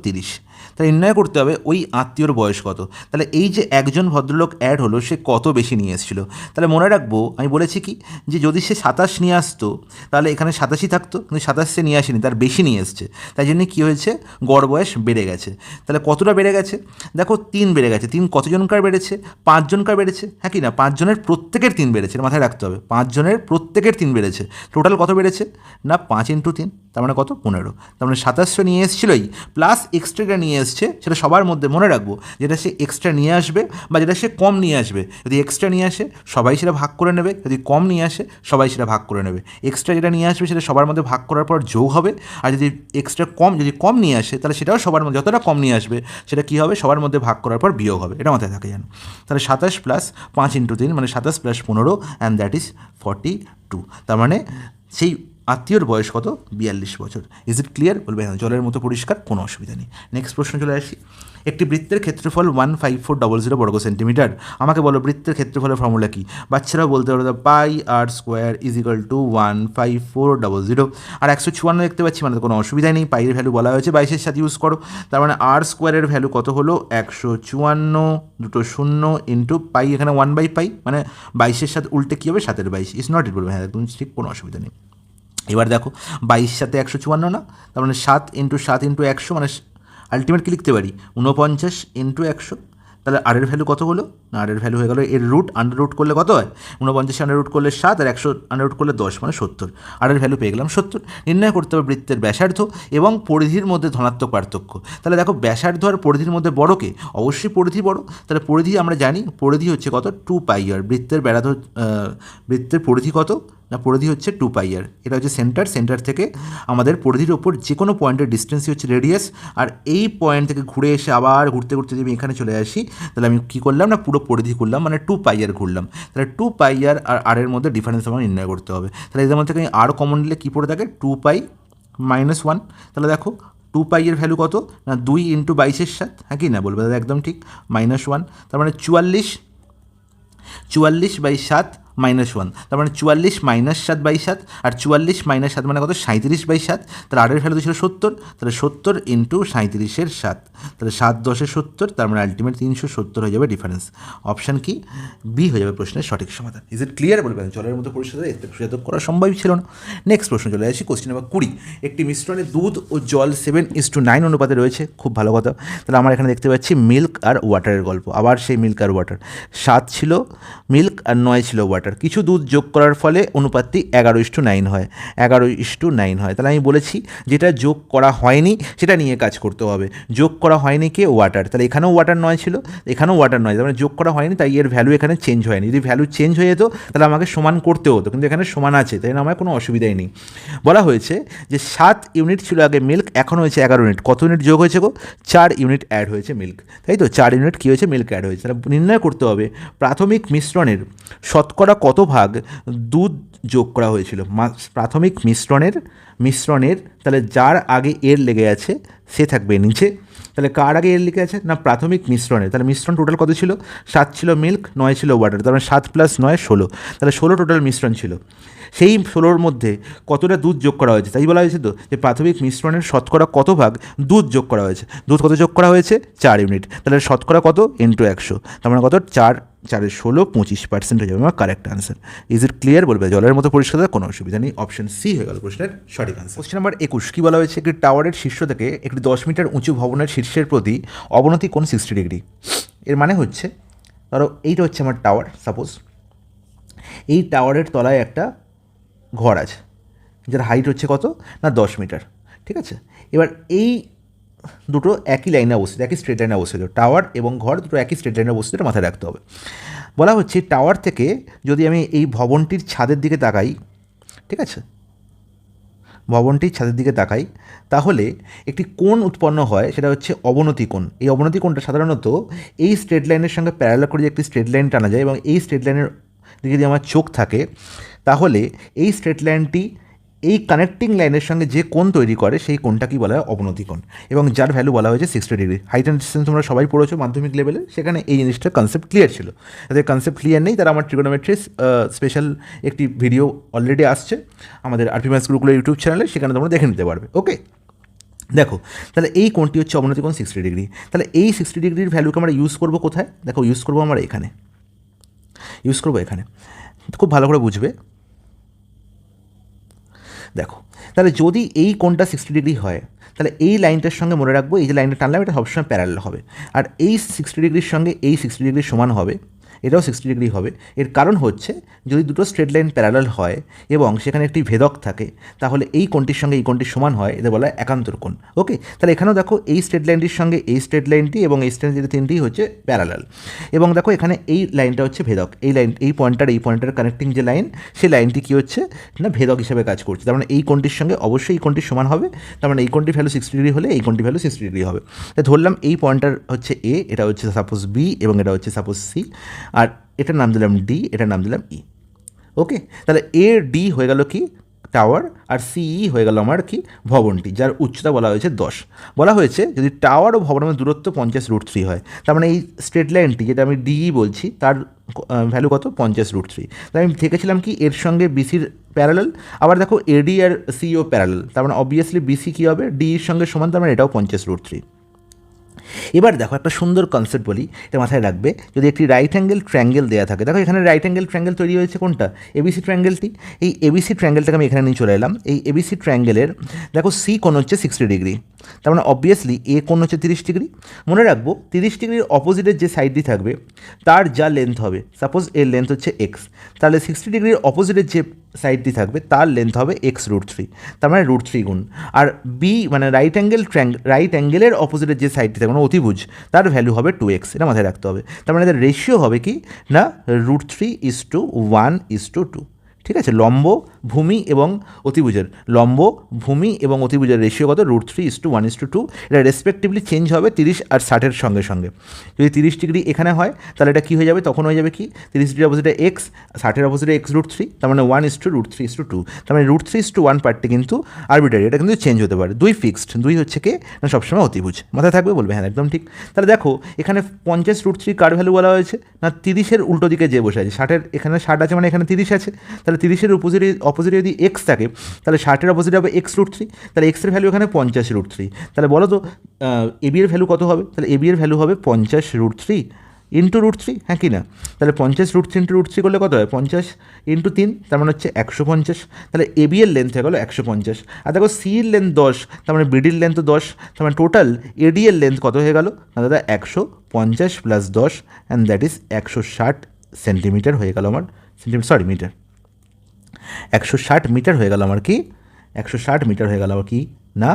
30। তাহলে নির্ণয় করতে হবে ওই আত্মীয়র বয়স কত। তাহলে এই যে একজন ভদ্রলোক অ্যাড হলো সে কত বেশি নিয়ে এসেছিল। তাহলে মনে রাখবো আমি বলেছি কি যে যদি সে 27 নিয়ে আসতো তাহলে এখানে 87 থাকতো, কিন্তু 27 সে নিয়ে আসেনি, তার বেশি নিয়ে এসছে, তাই জন্য কী হয়েছে গড় বয়স বেড়ে গেছে। তাহলে কতটা বেড়ে গেছে দেখো 3 বেড়ে গেছে। 3 কতজনকার বেড়েছে? 5 জনকার বেড়েছে, হ্যাঁ কি না? 5 জনের প্রত্যেকের 3 বেড়েছে, মাথায় রাখতে হবে 5 জনের প্রত্যেকের 3 বেড়েছে। টোটাল কত বেড়েছে না 5 × 3, তার মানে কত 15। তার মানে 2700 নিয়ে এসেছিলোই, প্লাস এক্সট্রাটা নিয়ে এসছে, সেটা সবার মধ্যে মনে রাখবো যেটা সে এক্সট্রা নিয়ে আসবে বা যেটা সে কম নিয়ে আসবে। যদি এক্সট্রা নিয়ে আসে সবাই সেটা ভাগ করে নেবে, যদি কম নিয়ে আসে সবাই সেটা ভাগ করে নেবে। এক্সট্রা যেটা নিয়ে আসবে সেটা সবার মধ্যে ভাগ করার পর যোগ হবে, আর যদি এক্সট্রা যদি কম নিয়ে আসে তাহলে সেটাও সবার মধ্যে যতটা কম নিয়ে আসবে সেটা কী হবে সবার মধ্যে ভাগ করার পর বিয়োগ হবে। এটা মাথায় থাকে জানো। তাহলে 27 প্লাস 5 × 3 মানে 27 প্লাস 15 অ্যান্ড দ্যাট ইজ 42। তার মানে সেই আত্মীয়র বয়স কত 42 বছর। Is it clear? বলবে হ্যাঁ, জলের মতো পরিষ্কার, কোনো অসুবিধা নেই। নেক্সট প্রশ্ন চলে আসি। একটি বৃত্তের ক্ষেত্রফল 15400 বর্গ সেন্টিমিটার। আমাকে বলো বৃত্তের ক্ষেত্রফলের ফর্মুলা কী? বাচ্চারাও বলতে পারো পাই আর স্কোয়ার ইজ ইকাল টু 15400। আর 154 দেখতে পাচ্ছি, মানে কোনো অসুবিধাই নেই, পাইয়ের ভ্যালু বলা হয়েছে 22-এর সাথে ইউজ করো। তার মানে আর স্কোয়ারের ভ্যালু কত হলো 154, দুটো শূন্য ইন্টু পাই, এখানে 1/পাই মানে 22-এর সাথে উল্টে কী হবে 7/22। ইজ নট ইট? বলবে হ্যাঁ একদম ঠিক, কোনো অসুবিধা নেই। এবার দেখো 22 সাথে 154 না, তার মানে 7 × 7 × 100 মানে আলটিমেট কি লিখতে পারি 49 × 100। তাহলে আর এর ভ্যালু কত হলো না, আর এর ভ্যালু হয়ে গেলো এর রুট, আন্ডার রুট করলে কত হয় 49 আন্ডার রুট করলে 7 আর 100 আন্ডার রুট করলে 10 মানে 70। আর এর ভ্যালু পেয়ে গেলাম 70। নির্ণয় করতে হবে বৃত্তের ব্যাসার্ধ এবং পরিধির মধ্যে ধনাত্মক পার্থক্য। তাহলে দেখো ব্যাসার্ধ আর পরিধির মধ্যে বড় কে? অবশ্যই পরিধি বড়। তাহলে পরিধি আমরা জানি পরিধি হচ্ছে কত 2πr। বৃত্তের পরিধি কত না, পরিধি হচ্ছে 2πr। এটা হচ্ছে সেন্টার থেকে আমাদের পরিধির ওপর যে কোনো পয়েন্টের ডিস্টেন্সই হচ্ছে রেডিয়াস। আর এই পয়েন্ট থেকে ঘুরে এসে আবার ঘুরতে ঘুরতে যদি আমি এখানে চলে আসি তাহলে আমি কী করলাম না পুরো পরিধি করলাম, মানে 2πr ঘুরলাম। তাহলে 2πr আর আর এর মধ্যে ডিফারেন্স আমার নির্ণয় করতে হবে। তাহলে এদের মধ্যে থেকে আর কমন নিলে কী পড়ে থাকে 2π - 1। তাহলে দেখো 2π এর ভ্যালু কত না 2 × 22-এর সাথে, হ্যাঁ কি না বলবে দাদা একদম ঠিক -1। তার মানে 44/7 -1, তার মানে 44 - 7/7, আর 44 - 7 মানে কত 37/7। তাহলে আর এর ভ্যালু ছিল 70, তাহলে 70 × 37-এর 7, তাহলে 7 × 10 = 70, তার মানে আলটিমেট 370 হয়ে যাবে ডিফারেন্স। অপশান কি বি হয়ে যাবে প্রশ্নের সঠিক সমাধান। Is it clear? বলবেন জলের মতো পরিষ্কার, এতে সুযোগ করা সম্ভবই ছিল না। নেক্সট প্রশ্ন চলে আসি, কোশ্চেন নাম্বার 20। একটি মিশ্রণে দুধ ও জল 7:9 অনুপাতে রয়েছে, খুব ভালো কথা। তাহলে আমরা এখানে দেখতে পাচ্ছি মিল্ক আর ওয়াটারের গল্প, আবার সেই মিল্ক আর ওয়াটার। 7 ছিল মিল্ক আর 9 ছিল ওয়াটার। কিছু দুধ যোগ করার ফলে অনুপাতটি 11:9 হয়, 11:9 হয়। তাহলে আমি বলেছি যেটা যোগ করা হয়নি সেটা নিয়ে কাজ করতে হবে। যোগ করা হয়নি কে? ওয়াটার। তাহলে এখানেও ওয়াটার 9 ছিল, এখানেও ওয়াটার 9, তার মানে যোগ করা হয়নি, তাই এর ভ্যালু এখানে চেঞ্জ হয়নি। যদি ভ্যালু চেঞ্জ হয়ে যেত তাহলে আমাকে সমান করতে হতো, কিন্তু এখানে সমান আছে, তাই না আমার কোনো অসুবিধাই নেই। বলা হয়েছে যে 7 ইউনিট ছিল আগে মিল্ক, এখন হয়েছে 11 ইউনিট। কত ইউনিট যোগ হয়েছে গো? 4 ইউনিট অ্যাড হয়েছে মিল্ক, তাই তো 4 ইউনিট কী হয়েছে মিল্ক অ্যাড হয়েছে। তাহলে নির্ণয় করতে হবে প্রাথমিক মিশ্রণের শতকরা কত ভাগ দুধ যোগ করা হয়েছিল। প্রাথমিক মিশ্রণের তাহলে যার আগে এর লেগে আছে সে থাকবে নিচে। তাহলে কার আগে এর লেগে আছে না প্রাথমিক মিশ্রণের। তাহলে মিশ্রণ টোটাল কত ছিল? 7 ছিল মিল্ক, 9 ছিল ওয়াটার, তার মানে 7 + 9 16। তাহলে 16 টোটাল মিশ্রণ ছিল। সেই 16-র মধ্যে কতটা দুধ যোগ করা হয়েছে, তাই বলা হয়েছে তো যে প্রাথমিক মিশ্রণের শতকরা কত ভাগ দুধ যোগ করা হয়েছে। দুধ কত যোগ করা হয়েছে? 4 ইউনিট। তাহলে শতকরা কত × 100, তার মানে কত 4 4 × 16 25% হয়ে যাবে আমার correct answer. Is it clear? বলবে জলের মতো পরিষ্কার, কোনো অসুবিধা নেই। অপশন সি হয়ে গেল প্রশ্নের সঠিক আনসার। কোশ্চেন নাম্বার 21 কী বলা হয়েছে? একটি টাওয়ারের শীর্ষ থেকে একটি 10 মিটার উঁচু ভবনের শীর্ষের প্রতি অবনতি কোণ 60 ডিগ্রি। এর মানে হচ্ছে ধরো এইটা হচ্ছে আমার টাওয়ার, সাপোজ এই টাওয়ারের তলায় একটা ঘর আছে যার হাইট হচ্ছে কত না 10 মিটার, ঠিক আছে। এবার এই দুটো একই লাইনে অবস্থিত, একই স্ট্রেট লাইনে অবস্থিত, টাওয়ার এবং ঘর দুটো একই স্ট্রেট লাইনে অবস্থিত, মাথায় রাখতে হবে। বলা হচ্ছে টাওয়ার থেকে যদি আমি এই ভবনটির ছাদের দিকে তাকাই, ঠিক আছে, ভবনটির ছাদের দিকে তাকাই তাহলে একটি কোণ উৎপন্ন হয়, সেটা হচ্ছে অবনতি কোণ। এই অবনতি কোণটা সাধারণত এই স্ট্রেট লাইনের সঙ্গে প্যারালাল করে একটি স্ট্রেট লাইন টানা যায়, এবং এই স্ট্রেট লাইনের দিকে যদি আমার চোখ থাকে তাহলে এই স্ট্রেট লাইনটি এই কানেক্টিং লাইনের সঙ্গে যে কোণ তৈরি করে সেই কোণটাকেই বলা হয় অবনতি কোণ, এবং যার ভ্যালু বলা হয়েছে 60 ডিগ্রি। হাইট অ্যান্ড ডিসটেন্স তোমরা সবাই পড়েছো মাধ্যমিক লেভেলে, সেখানে এই জিনিসটার কনসেপ্ট ক্লিয়ার ছিল। যাদের কনসেপ্ট ক্লিয়ার নেই তারা আমার ট্রিগোনোমেট্রিস স্পেশাল একটি ভিডিও অলরেডি আসছে আমাদের আরপি ম্যাথস গুরুকুলের ইউটিউব চ্যানেলে, সেখানে তোমরা দেখে নিতে পারবে। ওকে, দেখো তাহলে এই কোণটি হচ্ছে অবনতি কোণ 60 ডিগ্রি। তাহলে এই 60 ডিগ্রির ভ্যালুকে আমরা ইউজ করবো কোথায়? দেখো ইউজ করবো আমরা এখানে, ইউজ করবো এখানে, খুব ভালো করে বুঝবে। দেখো তাহলে যদি এই কোণটা 60 ডিগ্রি হয়, তাহলে এই লাইনটার সঙ্গে মনে রাখবো, এই যে লাইনটা টানলাম এটা সবসময় প্যারালাল হবে, আর এই 60 ডিগ্রির সঙ্গে এই 60 ডিগ্রির সমান হবে, এটাও 60 ডিগ্রি হবে। এর কারণ হচ্ছে যদি দুটো স্ট্রেট লাইন প্যারালাল হয় এবং সেখানে একটি ভেদক থাকে, তাহলে এই কোণটির সঙ্গে এই কোণটির সমান হয়, এদের বলা হয় একান্তর কোণ। ওকে, তাহলে এখানেও দেখো এই স্ট্রেট লাইনটির সঙ্গে এই স্ট্রেট লাইনটি এবং এই স্ট্রেট লাইনটি তিনটি হচ্ছে প্যারালাল, এবং দেখো এখানে এই লাইনটা হচ্ছে ভেদক, এই লাইন এই পয়েন্টার কানেক্টিং যে লাইন, সেই লাইনটি কী হচ্ছে না ভেদক হিসেবে কাজ করছে। তার মানে এই কোণটির সঙ্গে অবশ্যই এই কোণটির সমান হবে, তার মানে এই কোণটির ভ্যালু 60 ডিগ্রি হলে এই কোণটির ভ্যালু 60 ডিগ্রি হবে। তাই ধরলাম এই পয়েন্টার হচ্ছে এ, এটা হচ্ছে সাপোজ বি এবং এটা হচ্ছে সাপোজ সি, আর এটার নাম দিলাম ডি, এটার নাম দিলাম ই। ওকে, তাহলে এ ডি হয়ে গেল কি টাওয়ার, আর সিই হয়ে গেল আমার কি ভবনটি, যার উচ্চতা বলা হয়েছে 10। বলা হয়েছে যদি টাওয়ার ও ভবনের দূরত্ব 50√3 হয়, তার মানে এই স্ট্রেট লাইনটি যেটা আমি ডিই বলছি তার ভ্যালু কত 50√3। তাই আমি দেখেছিলাম কি এর সঙ্গে বিসির প্যারালাল, আবার দেখো এডি আর সিও প্যারালাল, তার মানে অবভিয়াসলি বিসি কী হবে ডির সঙ্গে সমান, তার মানে এটাও 50√3। এবার দেখো একটা সুন্দর কনসেপ্ট বলি, এটা মাথায় রাখবে। যদি একটি রাইট অ্যাঙ্গেল ট্রায়াঙ্গেল দেওয়া থাকে, দেখো এখানে রাইট অ্যাঙ্গেল ট্রায়াঙ্গেল তৈরি হয়েছে কোনটা? এবিসি ট্রায়াঙ্গেলটি। এই এবিসি ট্রায়াঙ্গেলটাকে আমি এখানে নিয়ে চলে এলাম। এই এবিসি ট্রায়াঙ্গেলের দেখো সি কোণ হচ্ছে 60 ডিগ্রি, তার মানে অবভিয়াসলি এ কোণ হচ্ছে 30 ডিগ্রি। মনে রাখবো 30 ডিগ্রির অপোজিটের যে সাইডটি থাকবে তার যা লেন্থ হবে, সাপোজ এর লেন্থ হচ্ছে এক্স, তাহলে 60 ডিগ্রির অপোজিটের যে সাইডটি থাকবে তার লেন্থ হবে x√3, তার মানে √3 গুণ। আর বি মানে রাইট অ্যাঙ্গেলের অপোজিটের যে সাইডটি থাকবে মানে অতিভুজ, তার ভ্যালু হবে 2x, এটা মাথায় রাখতে হবে। তার মানে এদের রেশিও হবে কি না √3:1:2। ঠিক আছে, লম্ব ভূমি এবং অতিভুজের রেশিও কত? √3:1:2। এটা রেসপেক্টিভলি চেঞ্জ হবে 30 আর 60-এর সঙ্গে সঙ্গে। যদি 30 ডিগ্রি এখানে হয় তাহলে এটা কী হয়ে যাবে? তখন হয়ে যাবে কি 30 ডিগ্রির অপোজিটে এক্স, 60-এর অপোজিটে x√3, তার মানে 1:√3:2। তার মানে √3:1 পার্টটি কিন্তু আরবিটারি, এটা কিন্তু চেঞ্জ হতে পারে। 2 ফিক্সড, 2 হচ্ছে কি না সবসময় অতিভুজ, মাথায় থাকবে, বলবে হ্যাঁ একদম ঠিক। তাহলে দেখো এখানে 50√3 কার ভ্যালু বলা হয়েছে না 30-এর উল্টো দিকে যে বসে আছে, 60-এর এখানে 60 আছে মানে এখানে 30 আছে, তাহলে 30-এর অপোজিটে যদি এক্স থাকে তাহলে 60-এর অপোজিটে হবে x√3, তাহলে এক্সের ভ্যালু এখানে 50√3। তাহলে বলো তো এবি এর ভ্যালু কত হবে? তাহলে এবি এর ভ্যালু হবে 50√3 ইন্টু √3, হ্যাঁ কি না? তাহলে 50√3 ইন্টু √3 করলে কত হয়? 50 ইন্টু 3, তার মানে হচ্ছে 150। তাহলে এবি এর লেন্থ হয়ে গেলো 150। আর দেখো সি এর লেন্থ 10, তার মানে বিডির লেন্থ 10, তার মানে টোটাল এডি এর লেন্থ কত হয়ে গেল না দাদা? 150 + 10 অ্যান্ড দ্যাট ইজ 160 সেন্টিমিটার হয়ে গেল আমার, মিটার। 160 মিটার হয়ে গেল আমার কি 160 মিটার হয়ে গেল আমার কি না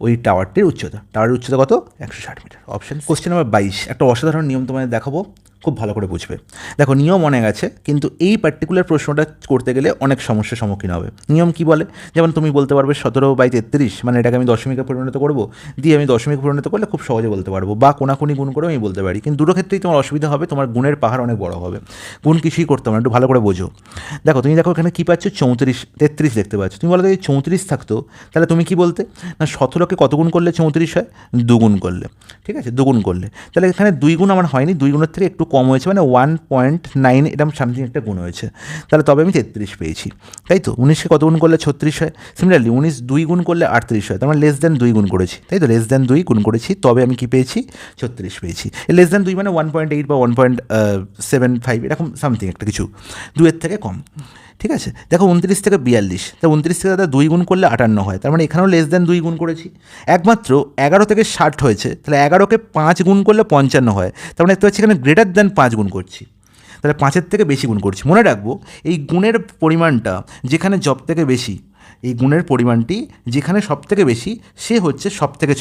ওই টাওয়ারটির উচ্চতা। টাওয়ারের উচ্চতা কত? 160 মিটার। অপশন কোশ্চেন নাম্বার 22, একটা অসাধারণ নিয়ম তোমাদের দেখাবো, খুব ভালো করে বুঝবে। দেখো নিয়ম অনেক আছে, কিন্তু এই পার্টিকুলার প্রশ্নটা করতে গেলে অনেক সমস্যার সম্মুখীন হবে। নিয়ম কি বলে? যেমন তুমি বলতে পারবে 17/33, মানে এটাকে আমি দশমিকে পরিণত করবো, দিয়ে আমি দশমিকে পরিণত করলে খুব সহজে বলতে পারবো, বা কোনাকুনি গুণ করে আমি বলতে পারি। কিন্তু দুটো ক্ষেত্রেই তোমার অসুবিধা হবে, তোমার গুণের পাহাড় অনেক বড় হবে। গুণ কিছুই করতে হবে না, একটু ভালো করে বোঝো। দেখো তুমি দেখো এখানে কী পাচ্ছ? 33 দেখতে পাচ্ছ। তুমি বলো যদি 34 থাকতো তাহলে তুমি কি বলতে? না 17কে কত গুণ করলে 34 হয়? 2 গুণ করলে। ঠিক আছে, 2 গুণ করলে। তাহলে এখানে 2 গুণ আমার হয়নি, 2 গুণের থেকে একটু কম হয়েছে, মানে 1.9 এরকম সামথিং একটা গুণ হয়েছে। তাহলে তবে আমি 33 পেয়েছি, তাই তো? 19কে কত গুণ করলে 36 হয়? সিমিলারলি 19 2 গুণ করলে 38 হয়, তার মানে লেস দ্যান 2 গুণ করেছি, তাই তো? লেস দ্যান 2 গুণ করেছি, তবে আমি কি পেয়েছি? 36 পেয়েছি। লেস দ্যান 2 মানে 1.8 বা 1.75 এরকম সামথিং একটা কিছু, 2-এর থেকে কম। ঠিক আছে, দেখো 29 থেকে 42, তা 29 থেকে দাদা 2 গুণ করলে 58 হয়, তার মানে এখানেও লেস দ্যান 2 গুণ করেছি। একমাত্র 11 থেকে 60 হয়েছে, তাহলে 11কে 5 গুণ করলে 55 হয়, তার মানে দেখতে পাচ্ছি এখানে গ্রেটার দ্যান 5 গুণ করছি, তাহলে 5-এর থেকে বেশি গুণ করছি। মনে রাখবো এই গুণের পরিমাণটা যেখানে সব থেকে বেশি, এই গুণের পরিমাণটি যেখানে সব থেকে বেশি সে হচ্ছে সব থেকে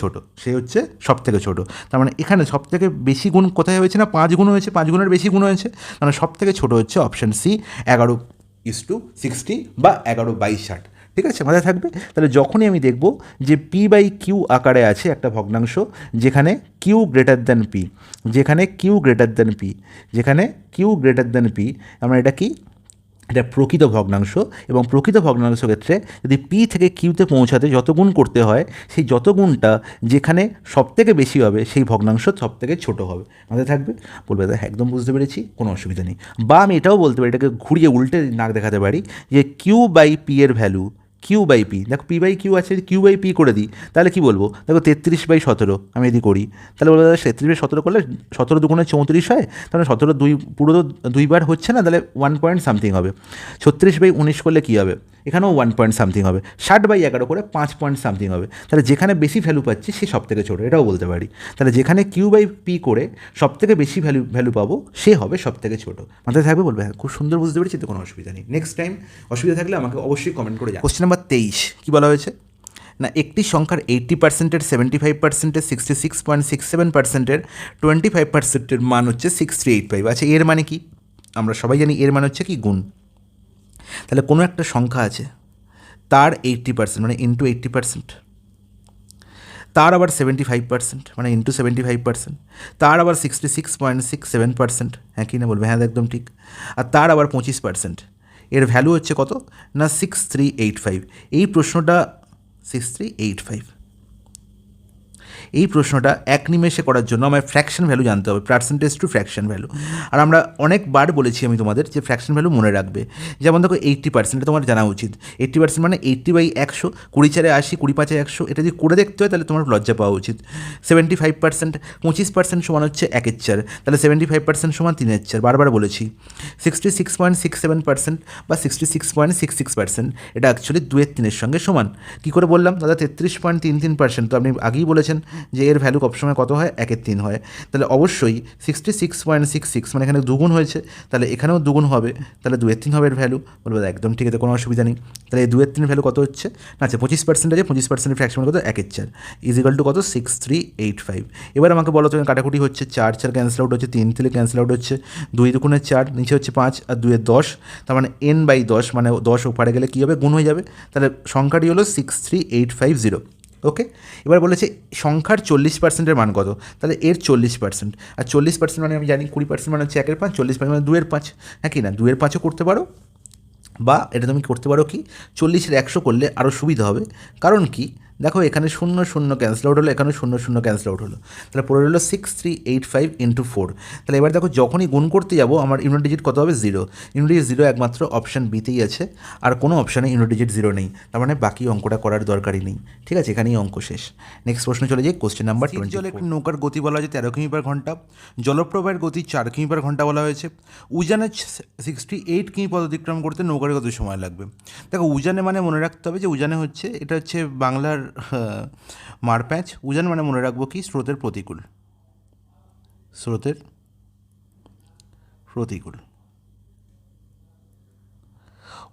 ছোটো, তার মানে এখানে সব থেকে বেশি গুণ কোথায় হয়েছে না 5 গুণ হয়েছে, 5 গুণের বেশি গুণ হয়েছে, মানে সব থেকে ছোটো হচ্ছে অপশান সি 11:60 বা 11/60। ঠিক আছে, মাথায় থাকবে। তাহলে যখনই আমি দেখব যে P/Q আকারে আছে একটা ভগ্নাংশ, যেখানে Q গ্রেটার দ্যান P, আমরা এটা কি, এটা প্রকৃত ভগ্নাংশ, এবং প্রকৃত ভগ্নাংশ ক্ষেত্রে যদি পি থেকে কিউতে পৌঁছাতে যত গুণ করতে হয়, সেই যত গুণটা যেখানে সবথেকে বেশি হবে সেই ভগ্নাংশ সবথেকে ছোটো হবে। মাথায় থাকবে, বলবে দাদা একদম বুঝতে পেরেছি, কোনো অসুবিধা নেই। বা আমি এটাও বলতে পারি, এটাকে ঘুরিয়ে উল্টে নাক দেখাতে পারি যে Q/P এর ভ্যালু কিউ বাই পি, দেখো পি বাই কিউ আছে, কিউ বাই পি করে দিই তাহলে কী বলবো, দেখো 33/17 আমি যদি করি তাহলে বলবো 33/17 করলে 17 দুগুণে 34 হয়, তাহলে 17 পুরো তো দুইবার হচ্ছে না, তাহলে 1 পয়েন্ট সামথিং হবে। 36/19 করলে কী হবে, এখানেও 1 পয়েন্ট সামথিং হবে। 60/11 করে 5 পয়েন্ট সামথিং হবে। তাহলে যেখানে বেশি ভ্যালু পাচ্ছি সে সব থেকে ছোটো, এটাও বলতে পারি। তাহলে যেখানে কিউ বাই পি করে সব থেকে বেশি ভ্যালু পাবো সে হবে সব থেকে ছোটো। মাথায় থাকবে, বলবে হ্যাঁ খুব সুন্দর বুঝতে পেরেছি, তো কোনো অসুবিধা নেই। নেক্সট টাইম অসুবিধা থাকলে আমাকে অবশ্যই কমেন্ট করে জানাও। কোশ্চেন নাম্বার 23 কী বলা হয়েছে না, একটি সংখ্যার 80%, 75%, 66.67%, 25% মান হচ্ছে 6385। আচ্ছা এর মানে কি, আমরা সবাই জানি এর মানে হচ্ছে কি গুণ। তাহলে কোনো একটা সংখ্যা আছে তার 80% মানে ইন্টু 80%, তার আবার 75% মানে ইন্টু 75%, তার আবার 66.67%, হ্যাঁ কি না বলবে, হ্যাঁ একদম ঠিক, আর তার আবার 25%। এর ভ্যালু হচ্ছে কত না 6385। এই প্রশ্নটা 6385, এই প্রশ্নটা এক নিমেষে করার জন্য আমার ফ্র্যাকশন ভ্যালু জানতে হবে, পার্সেন্টেজ টু ফ্র্যাকশন ভ্যালু। আর আমরা অনেকবার বলেছি আমি তোমাদের যে ফ্র্যাকশন ভ্যালু মনে রাখবে। যেমন দেখো 80%, তোমার জানা উচিত 80% মানে 80/100, 20/4 80, 20/5 100, এটা যদি করে দেখতে হয় তাহলে তোমার লজ্জা পাওয়া উচিত। 75%, 25% সমান হচ্ছে 1/4, তাহলে 75% সমান 3/4, বারবার বলেছি। 66.67% বা 66.66%, এটা অ্যাকচুয়ালি 2/3 সঙ্গে সমান। কী করে বললাম দাদা, 33.33%, তো আপনি আগেই বলেছেন যে এর ভ্যালু সবসময় কত হয়, 1/3 হয়। তাহলে অবশ্যই 66.66 মানে এখানে দুগুণ হয়েছে, তাহলে এখানেও দুগুণ হবে, তাহলে 2/3 হবে এর ভ্যালু। বলবো একদম ঠিক আছে, কোনো অসুবিধা নেই। তাহলে এই 2/3 ভ্যালু কত হচ্ছে না, আচ্ছা 25% আছে, 25% ফ্র্যাকশন কত 1/4 ইজিক্যাল টু কত 6385। এবার আমাকে বলো তুমি কাটাকুটি হচ্ছে, 4 4 ক্যান্সেল আউট হচ্ছে, 3 3 ক্যান্সেল আউট হচ্ছে, 2 দুগুণে 4, নিচে হচ্ছে 5 আর 2 10, তার মানে n/10 মানে 10 ওপারে গেলে কী হবে, গুণ হয়ে যাবে। তাহলে সংখ্যাটি হলো 63850। ওকে, এবার বলেছে সংখ্যার 40%-এর মান কত, তাহলে এর 40%, আর 40% মানে আমি জানি 20% মানে হচ্ছে 1/5, 40% মানে 2/5, হ্যাঁ কি না, 2/5ও করতে পারো, বা এটা তুমি করতে পারো কি 40-এর 100 করলে আরও সুবিধা হবে। কারণ কি দেখো, এখানে 0 0 ক্যান্সেল আউট হলো, এখানে 0 0 ক্যান্সেল আউট হলো, তাহলে পড়ে হলো 6385 × 4। তাহলে এবার দেখো যখনই গুণ করতে যাবো আমার ইউনিট ডিজিট কত হবে, 0। ইউনিট ডিজিট 0 একমাত্র অপশান বিতেই আছে, আর কোনো অপশানে ইউনিট ডিজিট 0 নেই, তার মানে বাকি অঙ্কটা করার দরকারই নেই। ঠিক আছে, এখানেই অঙ্ক শেষ। নেক্সট প্রশ্ন চলে যাই, কোশ্চেন নাম্বার 20। জলে একটি নৌকার গতি বলা হয়েছে 13 কিমি/ঘন্টা, জলপ্রবাহের গতি 4 কিমি/ঘন্টা বলা হয়েছে। উজানে 68 কিমি পথ অতিক্রম করতে নৌকার কত সময় লাগবে। দেখো উজানে মানে মনে রাখতে হবে যে উজানে হচ্ছে, এটা হচ্ছে বাংলার মারপ্যাঁচ। উজান মানে মনে রাখবো কি, স্রোতের প্রতিকূল, স্রোতের প্রতিকূল,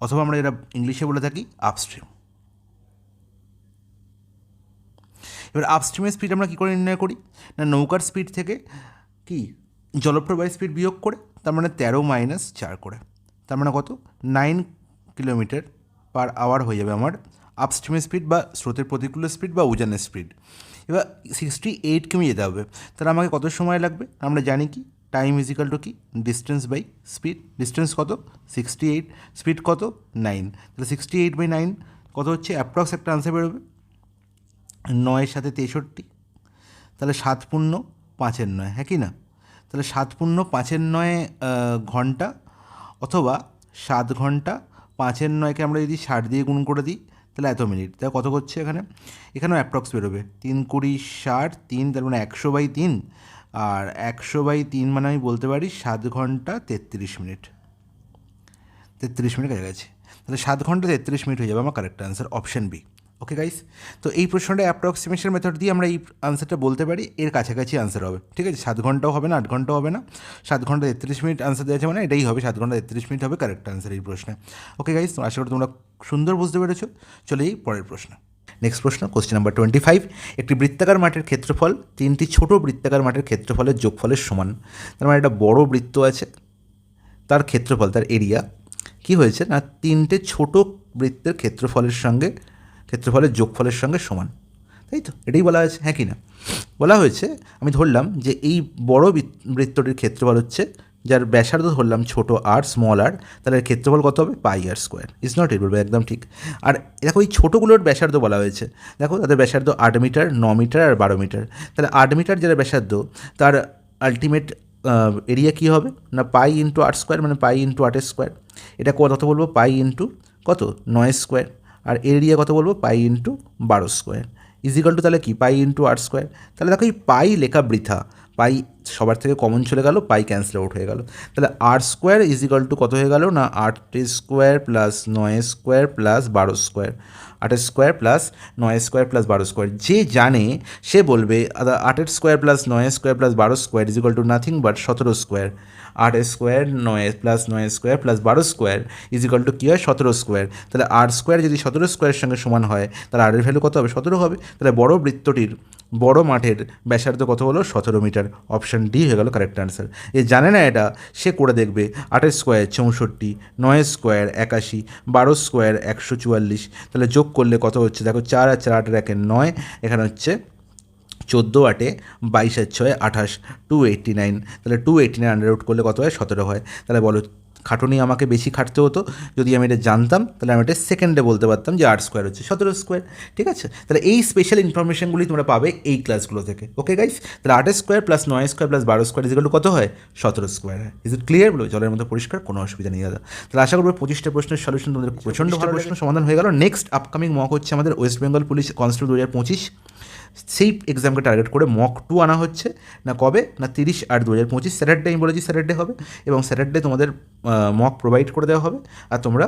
অথবা আমরা যেটা ইংলিশে বলে থাকি আপস্ট্রিম। এবার আপস্ট্রিমের স্পিড আমরা কী করে নির্ণয় করি না, নৌকার স্পিড থেকে কি জলপ্রবাহের স্পিড বিয়োগ করে, তার মানে 13 - 4 করে, তার মানে কত 9 কিমি/আওয়ার হয়ে যাবে আমার আপস্ট্রিমের স্পিড বা স্রোতের প্রতিকূল স্পিড বা উজানের স্পিড। এবার 68 কিমি যেতে হবে, তাহলে আমাকে কত সময় লাগবে, আমরা জানি কি টাইম ইজিক্যাল টু কি ডিস্টেন্স বাই স্পিড। ডিস্টেন্স কত 68, স্পিড কত 9, তাহলে 68/9 কত হচ্ছে, অ্যাপ্রক্স একটা আনসার বেরোবে 9 × 7 = 63, তাহলে 7 × 5 = 9, হ্যাঁ কি না, তাহলে 7 × 5 = 9 ঘন্টা, অথবা 7 ঘন্টা 5 × 9কে আমরা যদি 60 দিয়ে গুণ করে দিই তাহলে এত মিনিট, তাহলে কত করছে এখানেও অ্যাপ্রক্স বেরোবে 3 × 20 = 60, 3 তার মানে 100/3, আর 100/3 মানে আমি বলতে পারি 7 ঘন্টা 33 মিনিট, 33 মিনিট হয়ে গেছে। তাহলে 7 ঘন্টা 33 মিনিট হয়ে যাবে আমার correct answer, option B. Okay guys, তো এই প্রশ্নটা অ্যাপ্রক্সিমেশন মেথড দিয়ে আমরা এই আনসারটা বলতে পারি, এর কাছাকাছি আনসার হবে। ঠিক আছে, 7 ঘন্টাও হবে না, 8 ঘন্টাও হবে না, 7 ঘন্টা 33 মিনিট আনসার দেওয়া আছে, মানে এটাই হবে, 7 ঘন্টা 33 মিনিট হবে কারেক্ট আনসার এই প্রশ্নে। ওকে গাইস, তো আশা করি তোমরা সুন্দর বুঝতে পেরেছো। চলে এই পরের প্রশ্ন। নেক্সট প্রশ্ন, কোশ্চেন নাম্বার 25। একটি বৃত্তাকার মাঠের ক্ষেত্রফল 3টি ছোট বৃত্তাকার মাঠের ক্ষেত্রফলের যোগফলের সমান। তার মানে একটা বড় বৃত্ত আছে, তার ক্ষেত্রফল, তার এরিয়া কি হয়েছে না 3টে ছোট বৃত্তের ক্ষেত্রফলের যোগফলের সঙ্গে সমান, তাই তো, এটাই বলা হয়েছে, হ্যাঁ কি না। বলা হয়েছে, আমি ধরলাম যে এই বড় বৃত্তটির ক্ষেত্রফল হচ্ছে, যার ব্যাসার্ধ ধরলাম ছোট আর, স্মল আর, তাহলে ক্ষেত্রফল কত হবে πr²। ইজ নট ইট, বলবে একদম ঠিক। আর দেখো এই ছোটোগুলোর ব্যাসার্ধ বলা হয়েছে, দেখো তাদের ব্যাসার্ধ 8 মিটার, 9 মিটার আর 12 মিটার। তাহলে 8 মিটার যারা ব্যাসার্ধ, তার আলটিমেট এরিয়া কী হবে না π × r², মানে π × 8² এটা কত বলবো, π × কত 9², আর এরিয়া কত বলবো pi into 12 square is equal to তাহলে কি পাই ইন্টু r² তাহলে দেখো এই পাই লেখা বৃথা, পাই সবার থেকে কমন চলে গেল, পাই ক্যান্সেল আউট হয়ে গেল। তাহলে r² ইজিক্যাল টু কত হয়ে গেল না 8² প্লাস 9² প্লাস 12² 8² প্লাস 9² প্লাস 12²। যে জানে সে বলবে 8² plus 9² plus 12² equal to nothing but 17²। 8² 9 plus 9² plus 12² equal to কী হয় 17²। তাহলে r² যদি 17² সঙ্গে সমান হয় তাহলে r এর ভ্যালু কত হবে 17 হবে। তাহলে বড় বৃত্তটির বড় মাঠের ব্যাসার্ধ কত হলো 17 মিটার। অপশান ডি হয়ে গেল কারেক্ট অ্যান্সার। এ জানে না এটা, সে করে দেখবে 8² 64, 9² 81, 12² 144। তাহলে যোগ করলে কত হচ্ছে দেখো 4 আর 4 8 একে 9, এখানে হচ্ছে 14 8 22 আর 6 28, 289। তাহলে 289 আন্ডার রুট করলে কত হয় 17 হয়। তাহলে বলো খাটুনি আমাকে বেশি খাটতে হতো, যদি আমি এটা জানতাম তাহলে আমি এটা সেকেন্ডে বলতে পারতাম যে r² হচ্ছে 17²। ঠিক আছে, তাহলে এই স্পেশাল ইনফরমেশনগুলি তোমরা পাবে এই ক্লাসগুলো থেকে। ওকে গাইস, তাহলে 8² প্লাস 9² প্লাস 12² ইজিক্যাল টু কত হয় 17² হয়। Is it clear? বলো জলের মতো পরিষ্কার, কোনো অসুবিধা নেই দাদা। তাহলে আশা করবো 25টা প্রশ্নের সলিউশন তোমাদের প্রচণ্ড ভালো প্রশ্ন সমাধান হয়ে গেল। নেক্সট আপকামিং মক হচ্ছে আমাদের ওয়েস্ট বেঙ্গল পুলিশ কনস্টেবল 2025, সেই এক্সামকে টার্গেট করে মক 2 আনা হচ্ছে। না কবে না 30/8/2025 স্যাটারডে, আমি বলেছি স্যাটারডে হবে, এবং স্যাটারডে তোমাদের মক প্রোভাইড করে দেওয়া হবে। আর তোমরা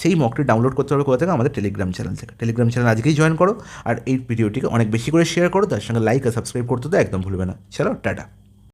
সেই মকটি ডাউনলোড করতে হবে কোথা থেকে? আমাদের টেলিগ্রাম চ্যানেল থেকে। টেলিগ্রাম চ্যানেল আজকেই জয়েন করো, আর এই ভিডিওটিকে অনেক বেশি করে শেয়ার করো, তার সঙ্গে লাইক আর সাবস্ক্রাইব করতে তো একদম ভুলবে না। চলো টাটা।